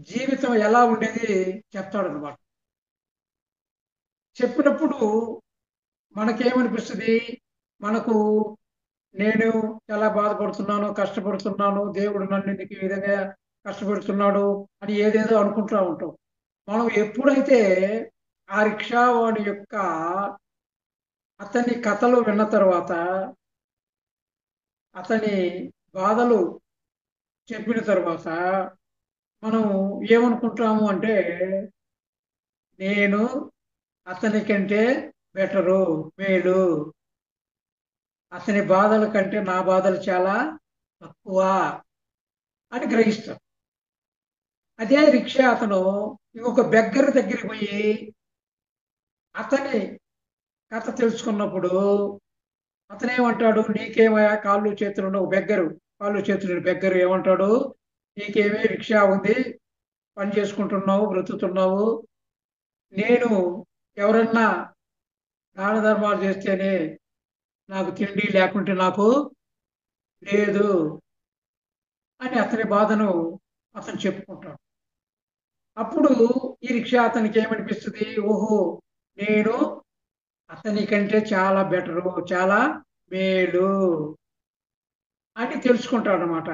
[SPEAKER 2] జీవితం ఎలా ఉండేది చెప్తాడనమాట. చెప్పినప్పుడు మనకేమనిపిస్తుంది? మనకు నేను చాలా బాధపడుతున్నాను, కష్టపడుతున్నాను, దేవుడు నన్ను ఎందుకు ఈ విధంగా కష్టపెడుతున్నాడు అని ఏదేదో అనుకుంటూ ఉంటాం. మనం ఎప్పుడైతే ఆ రిక్షా వాడి యొక్క అతని కథలు విన్న తర్వాత, అతని బాధలు చెప్పిన తర్వాత మనం ఏమనుకుంటాము అంటే, నేను అతని కంటే బెటరు, మేలు, అతని బాధల కంటే నా బాధలు చాలా తక్కువ అని గ్రహిస్తాం. అదే రిక్షా అతను ఇంకొక బెగ్గర దగ్గరికి పోయి అతని కథ తెలుసుకున్నప్పుడు అతనేమంటాడు? నీకేమయ్యా కాళ్ళు చేతులు ఉండవు, బెగ్గరు, కాళ్ళు చేతులు బెగ్గరు ఏమంటాడు? నీకేమీ రిక్షా ఉంది, పని చేసుకుంటున్నావు, బ్రతుకుతున్నావు. నేను ఎవరన్నా దాన ధర్మాలు చేస్తేనే నాకు తిండి, లేకుంటే నాకు లేదు అని అతని బాధను అతను చెప్పుకుంటాడు. అప్పుడు ఈ రిక్షా అతనికి ఏమనిపిస్తుంది? ఓహో, నేను అతని కంటే చాలా బెటరు, చాలా మేలు అని తెలుసుకుంటాడు అనమాట.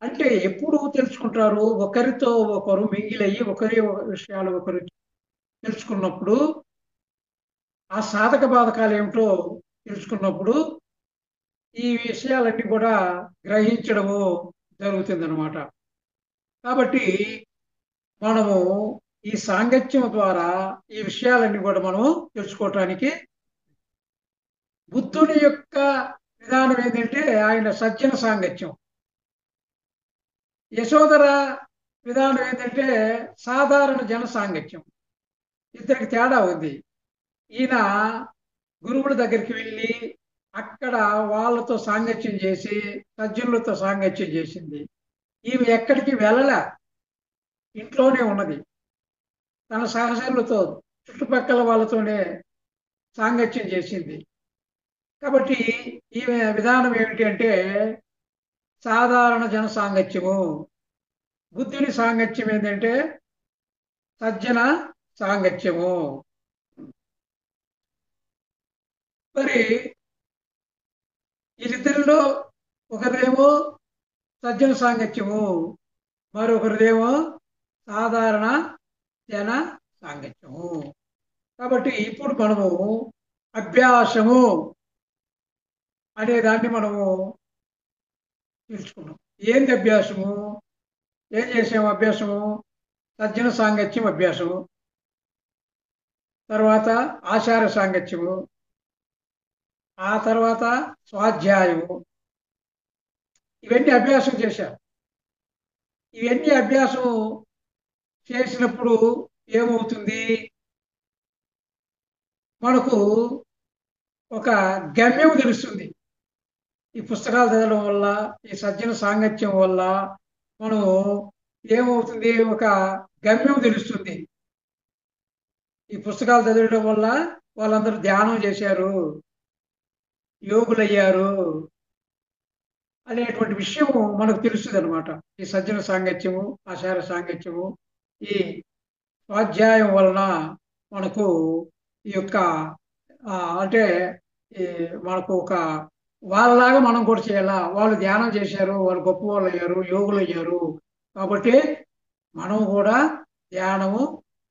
[SPEAKER 2] అంటే ఎప్పుడు తెలుసుకుంటారు? ఒకరితో ఒకరు మింగిలయ్యి ఒకరి విషయాలు ఒకరు తెలుసుకున్నప్పుడు, ఆ సాధక బాధకాలు ఏమిటో తెలుసుకున్నప్పుడు ఈ విషయాలన్నీ కూడా గ్రహించడము జరుగుతుందన్నమాట. కాబట్టి మనము ఈ సాంగత్యం ద్వారా ఈ విషయాలన్నీ కూడా మనం తెలుసుకోవటానికి, బుద్ధుని యొక్క విధానం ఏంటంటే ఆయన సజ్జన సాంగత్యం, యశోధర విధానం ఏంటంటే సాధారణ జన సాంగత్యం. ఇద్దరికి తేడా ఉంది. ఈయన గురువుల దగ్గరికి వెళ్ళి అక్కడ వాళ్ళతో సాంగత్యం చేసి సజ్జనులతో సాంగత్యం చేసింది. ఈమె ఎక్కడికి వెళ్ళలే, ఇంట్లోనే ఉన్నది. తన సహచరులతో, చుట్టుపక్కల వాళ్ళతోనే సాంగత్యం చేసింది. కాబట్టి ఈమె విధానం ఏమిటి అంటే సాధారణ జన సాంగత్యము. బుద్ధుని సాంగత్యం ఏంటంటే సజ్జన సాంగత్యము. మరి వీళ్ళిద్దరిలో ఒకరిదేమో సజ్జన సాంగత్యము, మరొకరిదేమో సాధారణ జన సాంగత్యము. కాబట్టి ఇప్పుడు మనము అభ్యాసము అనే దాన్ని మనము తెలుసుకున్నాం. ఏంది అభ్యాసము? ఏం చేసాము అభ్యాసము? సజ్జన సాంగత్యం అభ్యాసము, తర్వాత ఆచార సాంగత్యము, ఆ తర్వాత స్వాధ్యాయము. ఇవన్నీ అభ్యాసం చేశారు. ఇవన్నీ అభ్యాసం చేసినప్పుడు ఏమవుతుంది? మనకు ఒక గమ్యం తెలుస్తుంది. ఈ పుస్తకాలు చదవడం వల్ల, ఈ సజ్జన సాంగత్యం వల్ల మనం ఏమవుతుంది? ఒక గమ్యం తెలుస్తుంది. ఈ పుస్తకాలు చదవడం వల్ల వాళ్ళందరూ ధ్యానం చేశారు, యోగులయ్యారు అనేటువంటి విషయం మనకు తెలుస్తుంది అనమాట. ఈ సజ్జన సాంగత్యము, ఆచార సాంగత్యము, ఈ స్వాధ్యాయం వలన మనకు ఈ యొక్క అంటే ఈ మనకు ఒక వాళ్ళలాగా మనం కూడా చేయాలా, వాళ్ళు ధ్యానం చేశారు, వాళ్ళు గొప్ప వాళ్ళు అయ్యారు, యోగులు అయ్యారు, కాబట్టి మనం కూడా ధ్యానము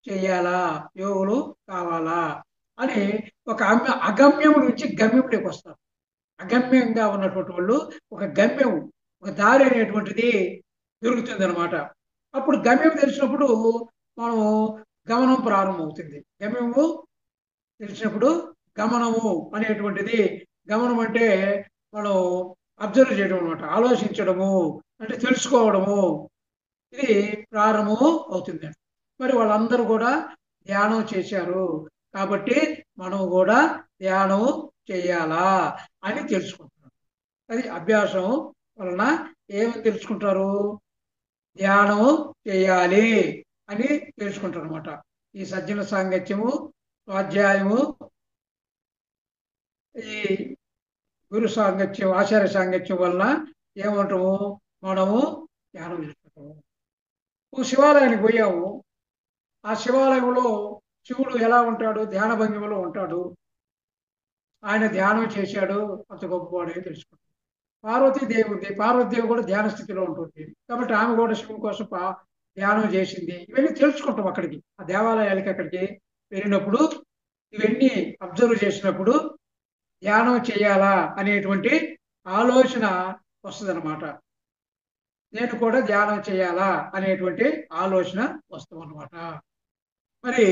[SPEAKER 2] చెయ్యాలా, యోగులు కావాలా అని ఒక అగమ్యం నుంచి గమ్యంలోకి వస్తారు. అగమ్యంగా ఉన్నటువంటి వాళ్ళు ఒక గమ్యం, ఒక దారి అనేటువంటిది దొరుకుతుంది అనమాట. అప్పుడు గమ్యం తెలిసినప్పుడు మనం గమనం ప్రారంభమవుతుంది. గమ్యము తెలిసినప్పుడు గమనము అనేటువంటిది, గమనం అంటే మనం అబ్జర్వ్ చేయడం అనమాట, ఆలోచించడము అంటే తెలుసుకోవడము, ఇది ప్రారంభము అవుతుంది. మరి వాళ్ళందరూ కూడా ధ్యానం చేశారు, కాబట్టి మనం కూడా ధ్యానం చేయాలా అని తెలుసుకుంటున్నాం. అది అభ్యాసం వలన ఏమని తెలుసుకుంటారు? ధ్యానం చేయాలి అని తెలుసుకుంటారు అనమాట. ఈ సజ్జన సాంగత్యము, స్వాధ్యాయము, ఈ గురు సాంగత్యం, ఆచార్య సాంగత్యం వలన ఏమంటాము, మనము ధ్యానం చేసుకుంటాము. ఓ శివాలయానికి పోయాము, ఆ శివాలయంలో శివుడు ఎలా ఉంటాడు, ధ్యాన భంగిమలో ఉంటాడు. ఆయన ధ్యానం చేశాడు, అంత గొప్పవాడే తెలుసుకుంటాడు. పార్వతీదేవి ఉంది, పార్వతీదేవి కూడా ధ్యాన స్థితిలో ఉంటుంది కాబట్టి ఆమె కూడా శివుని కోసం ధ్యానం చేసింది. ఇవన్నీ తెలుసుకుంటాం అక్కడికి, ఆ దేవాలయాలకి అక్కడికి వెళ్ళినప్పుడు ఇవన్నీ అబ్జర్వ్ చేసినప్పుడు ధ్యానం చేయాలా అనేటువంటి ఆలోచన వస్తుంది అనమాట. నేను కూడా ధ్యానం చేయాలా అనేటువంటి ఆలోచన వస్తుంది అనమాట. మరి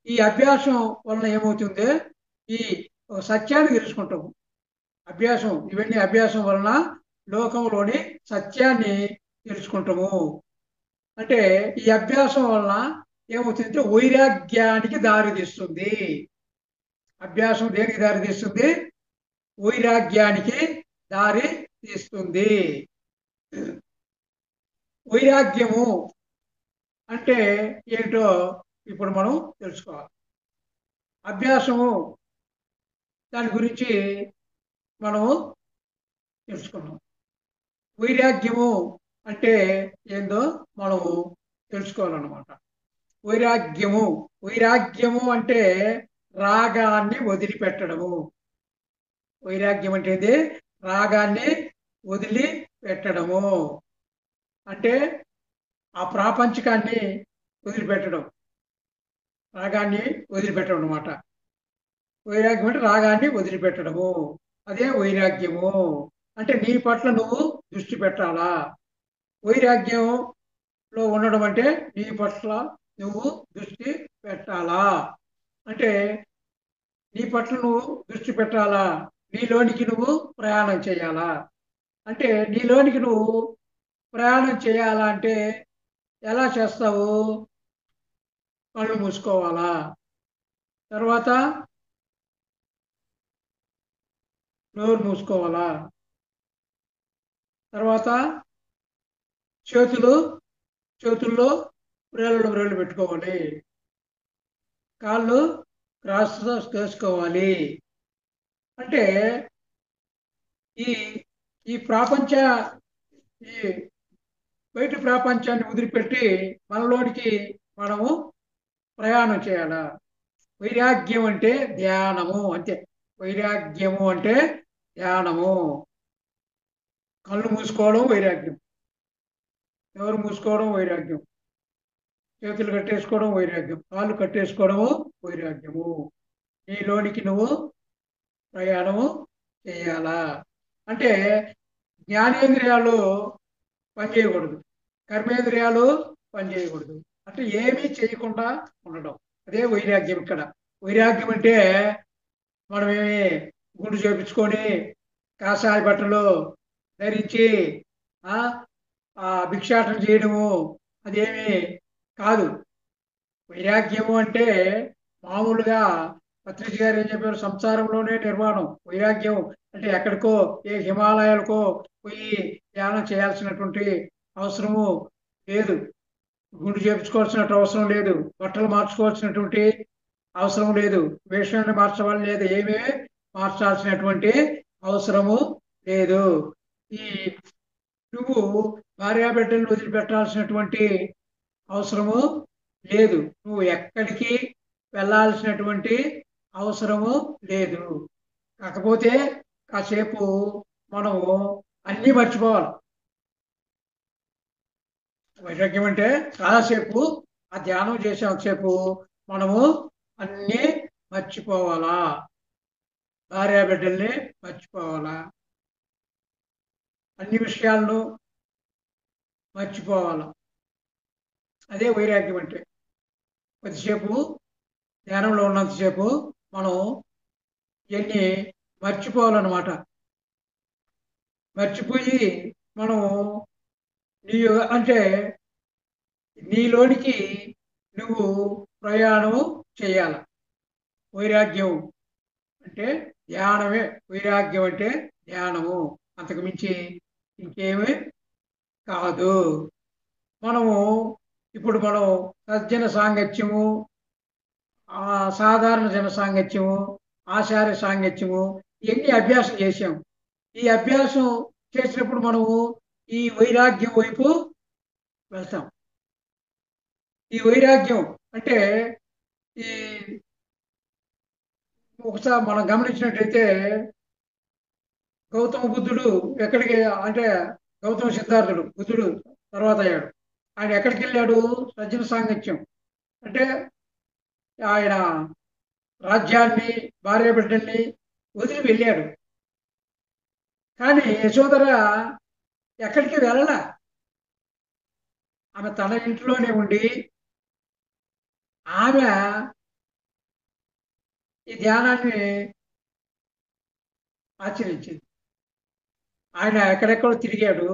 [SPEAKER 2] ఈ అభ్యాసం వలన ఏమవుతుంది, ఈ సత్యాన్ని తెలుసుకుంటాము. అభ్యాసం, ఇవన్నీ అభ్యాసం వలన లోకంలోని సత్యాన్ని తెలుసుకుంటాము. అంటే ఈ అభ్యాసం వలన ఏమవుతుందంటే వైరాగ్యానికి దారి తీస్తుంది. అభ్యాసం దేనికి దారి తీస్తుంది, వైరాగ్యానికి దారి తీస్తుంది. వైరాగ్యము అంటే ఏంటో ఇప్పుడు మనం తెలుసుకోవాలి. అభ్యాసము దాని గురించి మనము తెలుసుకున్నాం. వైరాగ్యము అంటే ఏందో మనము తెలుసుకోవాలన్నమాట. వైరాగ్యము, వైరాగ్యము అంటే రాగాన్ని వదిలిపెట్టడము. వైరాగ్యం అంటే ఏంది, రాగాన్ని వదిలిపెట్టడము అంటే ఆ ప్రాపంచికాన్ని వదిలిపెట్టడం, రాగాన్ని వదిలిపెట్టడం అనమాట. వైరాగ్యం అంటే రాగాన్ని వదిలిపెట్టడము, అదే వైరాగ్యము. అంటే నీ పట్ల నువ్వు దృష్టి పెట్టాలా. వైరాగ్యంలో ఉండడం అంటే నీ పట్ల నువ్వు దృష్టి పెట్టాలా. అంటే నీ పట్ల నువ్వు దృష్టి పెట్టాలా, నీలోనికి నువ్వు ప్రయాణం చేయాలా. అంటే నీలోనికి నువ్వు ప్రయాణం చేయాలా అంటే ఎలా చేస్తావు, కళ్ళు మూసుకోవాలా, తర్వాత నోరు మూసుకోవాలా, తర్వాత చేతుల్లో వ్రేళ్ళు పెట్టుకోవాలి, కాళ్ళు క్రాస్ చేసుకోవాలి. అంటే ఈ ఈ ప్రపంచ ఈ బయట ప్రపంచాన్ని వదిలిపెట్టి మనలోనికి మనము ప్రయాణం చేయాలా. వైరాగ్యం అంటే ధ్యానము అంతే. వైరాగ్యము అంటే ధ్యానము. కళ్ళు మూసుకోవడం వైరాగ్యం, ఎవరు మూసుకోవడం వైరాగ్యం, చేతులు కట్టేసుకోవడం వైరాగ్యం, కాళ్ళు కట్టేసుకోవడము వైరాగ్యము. నీలోనికి నువ్వు ప్రయాణము చేయాలా. అంటే జ్ఞానేంద్రియాలు పనిచేయకూడదు, కర్మేంద్రియాలు పనిచేయకూడదు. అంటే ఏమీ చేయకుండా ఉండడం, అదే వైరాగ్యం. ఇక్కడ వైరాగ్యం అంటే మనమేమి గుండు చేపించుకొని కాషాయ బట్టలు ధరించి భిక్షాటన చేయడము అదేమి కాదు. వైరాగ్యము అంటే మామూలుగా పత్రిక గారు ఏం చెప్పారు, సంసారంలోనే నిర్మాణం. వైరాగ్యం అంటే ఎక్కడికో ఏ హిమాలయాలకో పోయి ధ్యానం చేయాల్సినటువంటి అవసరము లేదు, గుండు చేపించుకోవాల్సిన అవసరం లేదు, బట్టలు మార్చుకోవాల్సినటువంటి అవసరం లేదు, వేషాన్ని మార్చవాలి లేదు, ఏమీ మార్చాల్సినటువంటి అవసరము లేదు. ఈ నువ్వు భార్యాబిడ్డలను వదిలిపెట్టాల్సినటువంటి అవసరము లేదు, నువ్వు ఎక్కడికి వెళ్ళాల్సినటువంటి అవసరము లేదు. కాకపోతే కాసేపు మనము అన్నీ మర్చిపోవాలి. వైరాగ్యం అంటే చాలాసేపు ఆ ధ్యానం చేసేంతసేపు మనము అన్నీ మర్చిపోవాలా, భార్యాబిడ్డల్ని మర్చిపోవాలా, అన్ని విషయాలను మర్చిపోవాలా. అదే వైరాగ్యం అంటే. కొద్దిసేపు ధ్యానంలో ఉన్నంతసేపు మనం ఇవన్నీ మర్చిపోవాలన్నమాట. మర్చిపోయి మనం అంటే నీలోనికి నువ్వు ప్రయాణం చేయాలి. వైరాగ్యం అంటే ధ్యానమే. వైరాగ్యం అంటే ధ్యానము, అంతకు మించి ఇంకేమీ కాదు. మనము ఇప్పుడు మనం సజ్జన సాంగత్యము, సాధారణ జన సాంగత్యము, ఆచార్య సాంగత్యము ఇవన్నీ అభ్యాసం చేసాం. ఈ అభ్యాసం చేసినప్పుడు మనము ఈ వైరాగ్యం వైపు వెళ్తాం. ఈ వైరాగ్యం అంటే ఈ ఒకసారి మనం గమనించినట్టయితే గౌతమ బుద్ధుడు ఎక్కడికి అంటే గౌతమ సిద్ధార్థుడు బుద్ధుడు తర్వాత అయ్యాడు. ఆయన ఎక్కడికి వెళ్ళాడు? సజ్జన సాంగత్యం అంటే ఆయన రాజ్యాన్ని, భార్య బిడ్డల్ని వదిలి వెళ్ళాడు. కానీ యశోధర ఎక్కడికి వెళ్ళలా. ఆమె తన ఇంట్లోనే ఉండి ఆమె ఈ ధ్యానాన్ని ఆచరించింది. ఆయన ఎక్కడెక్కడో తిరిగాడు.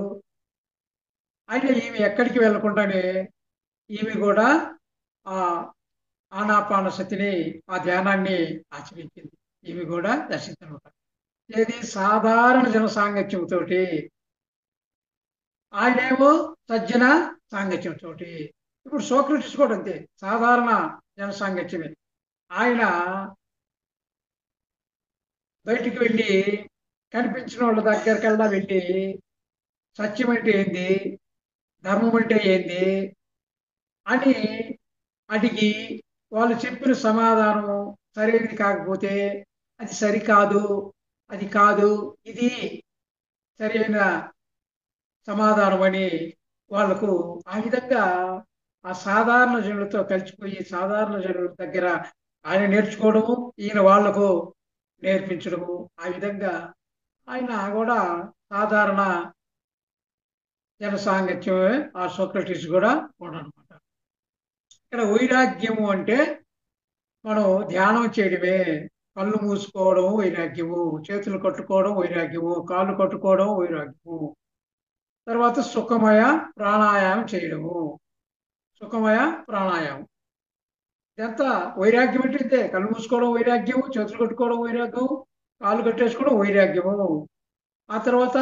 [SPEAKER 2] ఆయన ఈమె ఎక్కడికి వెళ్ళకుండానే ఈమె కూడా ఆ ఆనాపానసతిని, ఆ ధ్యానాన్ని ఆచరించింది. ఈమె కూడా దర్శించనమాట. ఏది సాధారణ జన సాంగత్యంతో, ఆయనేమో సజ్జన సాంగత్యంతో. ఇప్పుడు సోక్రటిస్ కూడా అంతే, సాధారణ జన సాంగత్యమే. ఆయన బయటికి వెళ్ళి కనిపించిన వాళ్ళ దగ్గరికల్లా వెళ్ళి సత్యం అంటే ఏంది, ధర్మం అంటే ఏంది అని అడిగి వాళ్ళు చెప్పిన సమాధానం సరైనది కాకపోతే అది సరికాదు, అది కాదు, ఇది సరైన సమాధానం అని వాళ్లకు ఆ విధంగా ఆ సాధారణ జనులతో కలిసిపోయి సాధారణ జనుల దగ్గర ఆయన నేర్చుకోవడము, ఈయన వాళ్లకు నేర్పించడము. ఆ విధంగా ఆయన కూడా సాధారణ జన సాంగత్యమే ఆ సోక్రటీస్ కూడా అనమాట. ఇక్కడ వైరాగ్యము అంటే మనం ధ్యానం చేయడమే. కళ్ళు మూసుకోవడం వైరాగ్యము, చేతులు కట్టుకోవడం వైరాగ్యము, కాళ్ళు కట్టుకోవడం వైరాగ్యము. తర్వాత సుఖమయ ప్రాణాయామం చేయడము. సుఖమయ ప్రాణాయామం ఇదంతా వైరాగ్యం అంటే ఇంతే. కళ్ళు మూసుకోవడం వైరాగ్యము, చేతులు కట్టుకోవడం వైరాగ్యము, కాళ్ళు కట్టేసుకోవడం వైరాగ్యము. ఆ తర్వాత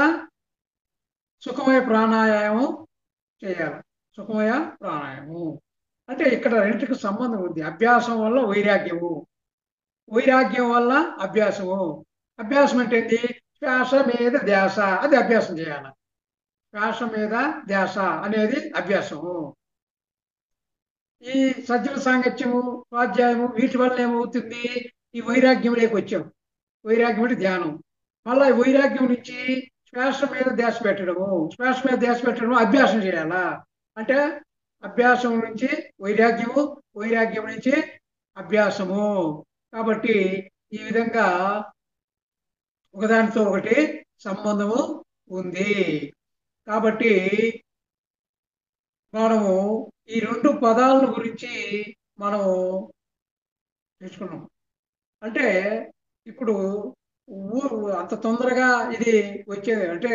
[SPEAKER 2] సుఖమయ ప్రాణాయామం చేయాలి. సుఖమయ ప్రాణాయామం అంటే ఇక్కడ రెండింటికి సంబంధం ఉంది. అభ్యాసం వల్ల వైరాగ్యము, వైరాగ్యం వల్ల అభ్యాసము. అభ్యాసం అంటే ఏంటి? శ్వాస మీద ధ్యాస, అది అభ్యాసం చేయాలి. శ్వాస మీద ధ్యాస అనేది అభ్యాసము. ఈ సజ్జన సాంగత్యము, స్వాధ్యాయము వీటి వల్ల ఏమవుతుంది? ఈ వైరాగ్యంలోకి వచ్చాం. వైరాగ్యం అంటే ధ్యానం. మళ్ళీ వైరాగ్యం నుంచి శ్వాస మీద ధ్యాస పెట్టడము, శ్వాస మీద ధ్యాస పెట్టడము అభ్యాసం చేయాలా. అంటే అభ్యాసం నుంచి వైరాగ్యము, వైరాగ్యం నుంచి అభ్యాసము. కాబట్టి ఈ విధంగా ఒకదానితో ఒకటి సంబంధము ఉంది. కాబట్టి మనము ఈ రెండు పదాలను గురించి మనము తెలుసుకున్నాం. అంటే ఇప్పుడు ఊరు అంత తొందరగా ఇది వచ్చేది అంటే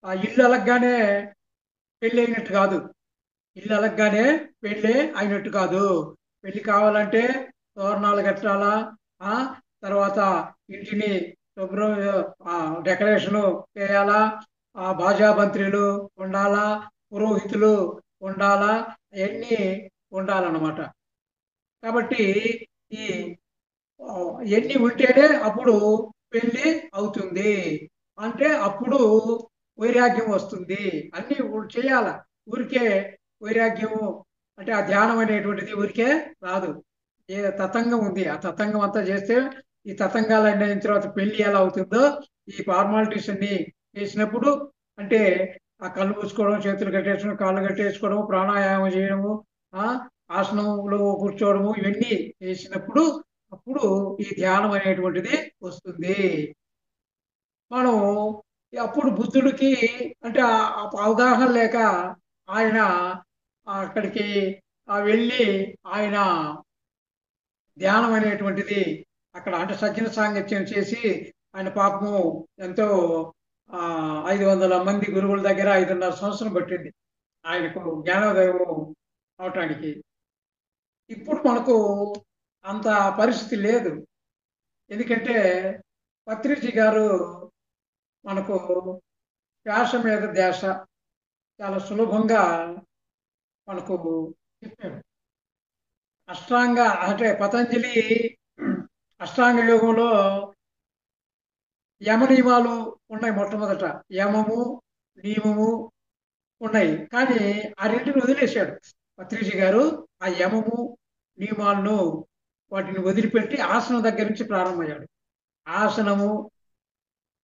[SPEAKER 2] ఆ ఇల్లు అలగ్గానే పెళ్ళి అయినట్టు కాదు. ఇల్లు అలగ్గానే పెళ్ళి అయినట్టు కాదు. పెళ్ళి కావాలంటే తోరణాలు కట్టాలా, తర్వాత ఇంటిని శుభ్రం డెకరేషను చేయాలా, ఆ బాజాబంత్రులు ఉండాలా, పురోహితులు ఉండాలా, అవన్నీ ఉండాలన్నమాట. కాబట్టి ఈ ఎన్ని ఉంటేనే అప్పుడు పెళ్ళి అవుతుంది. అంటే అప్పుడు వైరాగ్యం వస్తుంది. అన్ని చేయాల. ఊరికే వైరాగ్యము అంటే ఆ ధ్యానం అనేటువంటిది ఊరికే రాదు. ఏ తతంగం ఉంది, ఆ తతంగం అంతా చేస్తే ఈ తతంగాలన్నీ అయిన తర్వాత పెళ్లి ఎలా అవుతుందో ఈ ఫార్మాలిటీస్ అన్ని చేసినప్పుడు అంటే ఆ కళ్ళు మూసుకోవడం, చేతులు కట్టేసుకోవడం, కాళ్ళు కట్టేసుకోవడం, ప్రాణాయామం చేయడము, ఆసనంలో కూర్చోవడము ఇవన్నీ చేసినప్పుడు అప్పుడు ఈ ధ్యానం అనేటువంటిది వస్తుంది. మనం అప్పుడు బుద్ధుడికి అంటే అవగాహన లేక ఆయన అక్కడికి వెళ్ళి ఆయన ధ్యానం అనేటువంటిది అక్కడ అంటే సజ్జన సాంగత్యం చేసి ఆయన పాపము ఎంతో 500 మంది గురువుల దగ్గర 5.5 సంవత్సరం పట్టింది ఆయనకు జ్ఞానోదయం అవటానికి. ఇప్పుడు మనకు అంత పరిస్థితి లేదు. ఎందుకంటే పత్రిజీ గారు మనకు శ్వాస మీద ధ్యాస చాలా సులభంగా మనకు చెప్పాడు. అష్టాంగ అంటే పతంజలి అష్టాంగ యోగంలో యమ నియమాలు ఉన్నాయి. మొట్టమొదట యమము, నియమము ఉన్నాయి. కానీ ఆ రెంటిని వదిలేశాడు పత్రిజీ గారు. ఆ యమము, నియమాలను వాటిని వదిలిపెట్టి ఆసనం దగ్గర నుంచి ప్రారంభమయ్యాడు. ఆసనము,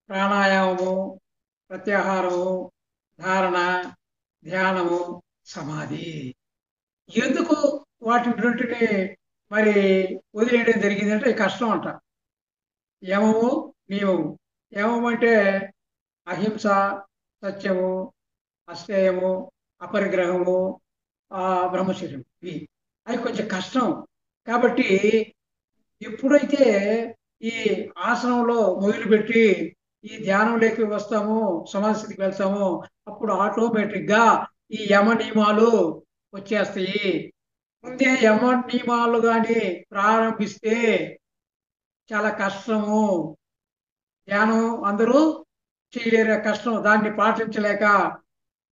[SPEAKER 2] ప్రాణాయామము, ప్రత్యాహారము, ధారణ, ధ్యానము, సమాధి. ఎందుకు వాటి రెంటిని మరి వదిలేయడం జరిగిందంటే కష్టం అంట. యమము, నియమము. యమం అంటే అహింస, సత్యము, అస్థేయము, అపరిగ్రహము, బ్రహ్మచర్యం. ఇవి అవి కొంచెం కష్టం. కాబట్టి ఎప్పుడైతే ఈ ఆసనంలో మొదలుపెట్టి ఈ ధ్యానంలోకి వస్తామో, సమాధి స్థితికి వెళ్తామో, అప్పుడు ఆటోమేటిక్గా ఈ యమ నియమాలు వచ్చేస్తాయి. ముందే యమ నియమాలు కానీ ప్రారంభిస్తే చాలా కష్టము. ధ్యానం అందరూ చేయలేరు, కష్టం. దాన్ని పాటించలేక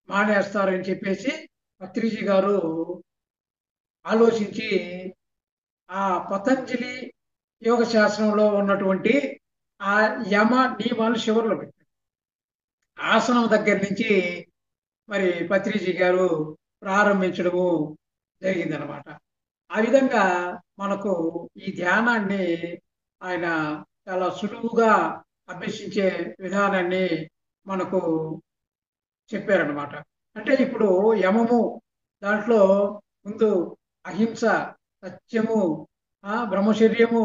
[SPEAKER 2] మానేస్తారని చెప్పేసి పత్రిజీ గారు ఆలోచించి ఆ పతంజలి యోగ శాస్త్రంలో ఉన్నటువంటి ఆ యమ నియమాలు చివరిలో పెట్టారు. ఆసనం దగ్గర నుంచి మరి పత్రిజీ గారు ప్రారంభించడము జరిగిందనమాట. ఆ విధంగా మనకు ఈ ధ్యానాన్ని ఆయన చాలా సులువుగా అభ్యసించే విధానాన్ని మనకు చెప్పారనమాట. అంటే ఇప్పుడు యమము దాంట్లో ముందు అహింస, సత్యము, బ్రహ్మచర్యము,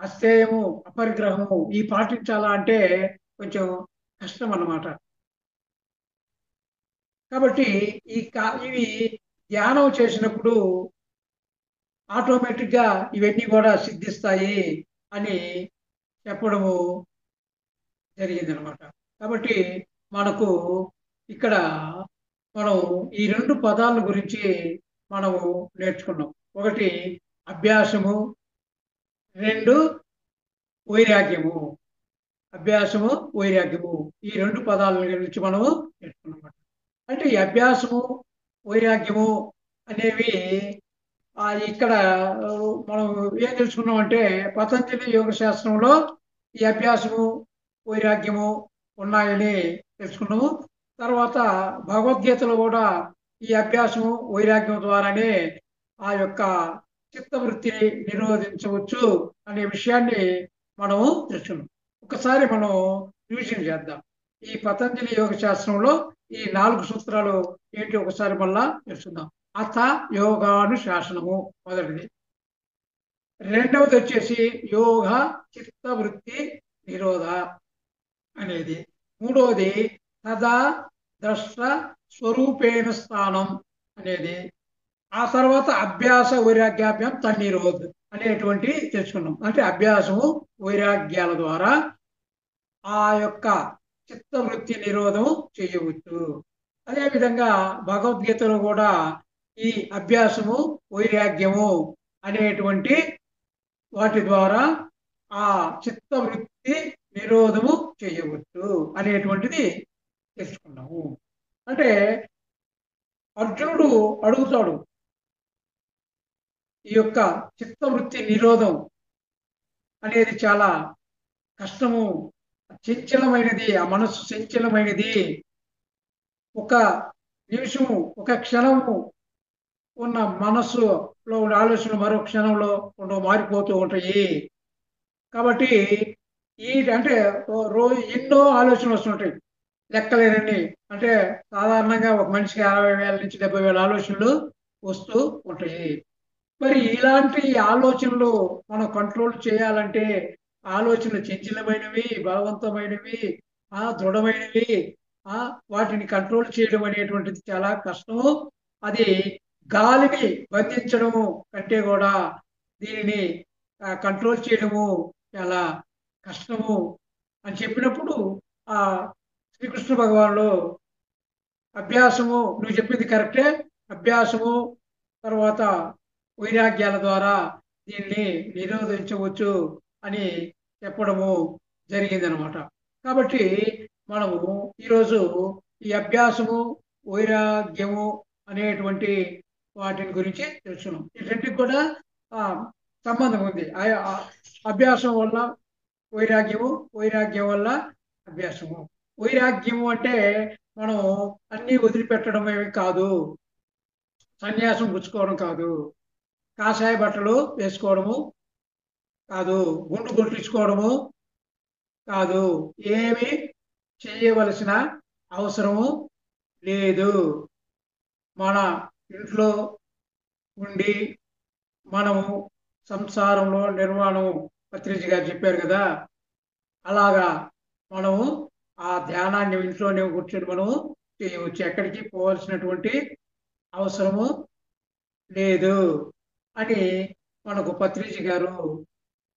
[SPEAKER 2] అస్థేయము, అపరిగ్రహము ఈ పాటించాలా అంటే కొంచెం కష్టం అన్నమాట. కాబట్టి ఇవి ధ్యానం చేసినప్పుడు ఆటోమేటిక్గా ఇవన్నీ కూడా సిద్ధిస్తాయి అని చెప్పడము జరిగిందనమాట. కాబట్టి మనకు ఇక్కడ మనం ఈ రెండు పదాల గురించి మనము నేర్చుకున్నాం. ఒకటి అభ్యాసము, రెండు వైరాగ్యము. అభ్యాసము, వైరాగ్యము ఈ రెండు పదాల గురించి మనము నేర్చుకున్నాం. అంటే ఈ అభ్యాసము, వైరాగ్యము అనేవి ఇక్కడ మనం ఏం తెలుసుకున్నామంటే పతంజలి యోగ శాస్త్రంలో ఈ అభ్యాసము, వైరాగ్యము ఉన్నాయని తెలుసుకున్నాము. తర్వాత భగవద్గీతలో కూడా ఈ అభ్యాసము, వైరాగ్యం ద్వారానే ఆ యొక్క చిత్తవృత్తిని నిరోధించవచ్చు అనే విషయాన్ని మనము తెలుసుకున్నాం. ఒకసారి మనం రివిజన్ చేద్దాం. ఈ పతంజలి యోగ శాస్త్రంలో ఈ 4 సూత్రాలు ఏంటి ఒకసారి మళ్ళా తెలుసుకుందాం. అథ యోగానుశాసనము మొదటిది. రెండవది వచ్చేసి యోగ చిత్తవృత్తి నిరోధ అనేది. మూడవది తదా ద్రష్ట స్వరూపేణ స్థానం అనేది. ఆ తర్వాత అభ్యాస వైరాగ్యాభ్యాం తన్నిరోధ్ అనేటువంటి తెలుసుకున్నాం. అంటే అభ్యాసము, వైరాగ్యాల ద్వారా ఆ యొక్క చిత్తవృత్తి నిరోధం చేయవచ్చు. అదేవిధంగా భగవద్గీతలో కూడా ఈ అభ్యాసము, వైరాగ్యము అనేటువంటి వాటి ద్వారా ఆ చిత్తవృత్తి నిరోధము చేయవచ్చు అనేటువంటిది తెలుసుకున్నాము. అంటే అర్జునుడు అడుగుతాడు, ఈ యొక్క చిత్తవృత్తి నిరోధం అనేది చాలా కష్టము, చంచలమైనది, ఆ మనస్సు చంచలమైనది. ఒక నిమిషము, ఒక క్షణము ఉన్న మనస్సులో ఉన్న ఆలోచనలు మరో క్షణంలో మారిపోతూ ఉంటాయి. కాబట్టి అంటే రోజు ఎన్నో ఆలోచనలు వస్తుంటాయి, లెక్కలేనండి. అంటే సాధారణంగా ఒక మనిషికి 60,000 నుంచి 70,000 ఆలోచనలు వస్తూ ఉంటాయి. మరి ఇలాంటి ఆలోచనలు మనం కంట్రోల్ చేయాలంటే ఆలోచనలు చంచలమైనవి, బలవంతమైనవి, దృఢమైనవి. వాటిని కంట్రోల్ చేయడం అనేటువంటిది చాలా కష్టము. అది గాలిని బంధించడము కంటే కూడా దీనిని కంట్రోల్ చేయడము చాలా కష్టము అని చెప్పినప్పుడు ఆ శ్రీకృష్ణ భగవానుడు అభ్యాసము, నువ్వు చెప్పింది కరెక్టే, అభ్యాసము తర్వాత వైరాగ్యాల ద్వారా దీన్ని నిరోధించవచ్చు అని చెప్పడము జరిగిందనమాట. కాబట్టి మనము ఈరోజు ఈ అభ్యాసము, వైరాగ్యము అనేటువంటి వాటిని గురించి తెలుసును. ఈ రెండుకి కూడా ఆ, సంబంధం ఉంది. అభ్యాసం వల్ల వైరాగ్యము, వైరాగ్యం వల్ల అభ్యాసము. వైరాగ్యము అంటే మనం అన్నీ వదిలిపెట్టడం ఏమి కాదు, సన్యాసం పుచ్చుకోవడం కాదు, కాషాయ బట్టలు వేసుకోవడము కాదు, గుండు కొట్టించుకోవడము కాదు, ఏమి చేయవలసిన అవసరము లేదు. మన ఇంట్లో ఉండి మనము సంసారంలో నిర్మాణం పత్రిజీ గారు చెప్పారు కదా, అలాగా మనము ఆ ధ్యానాన్ని ఇంట్లోనే కూర్చొని మనము చేయవచ్చు. ఎక్కడికి పోవాల్సినటువంటి అవసరము లేదు అని మనకు పత్రిజీ గారు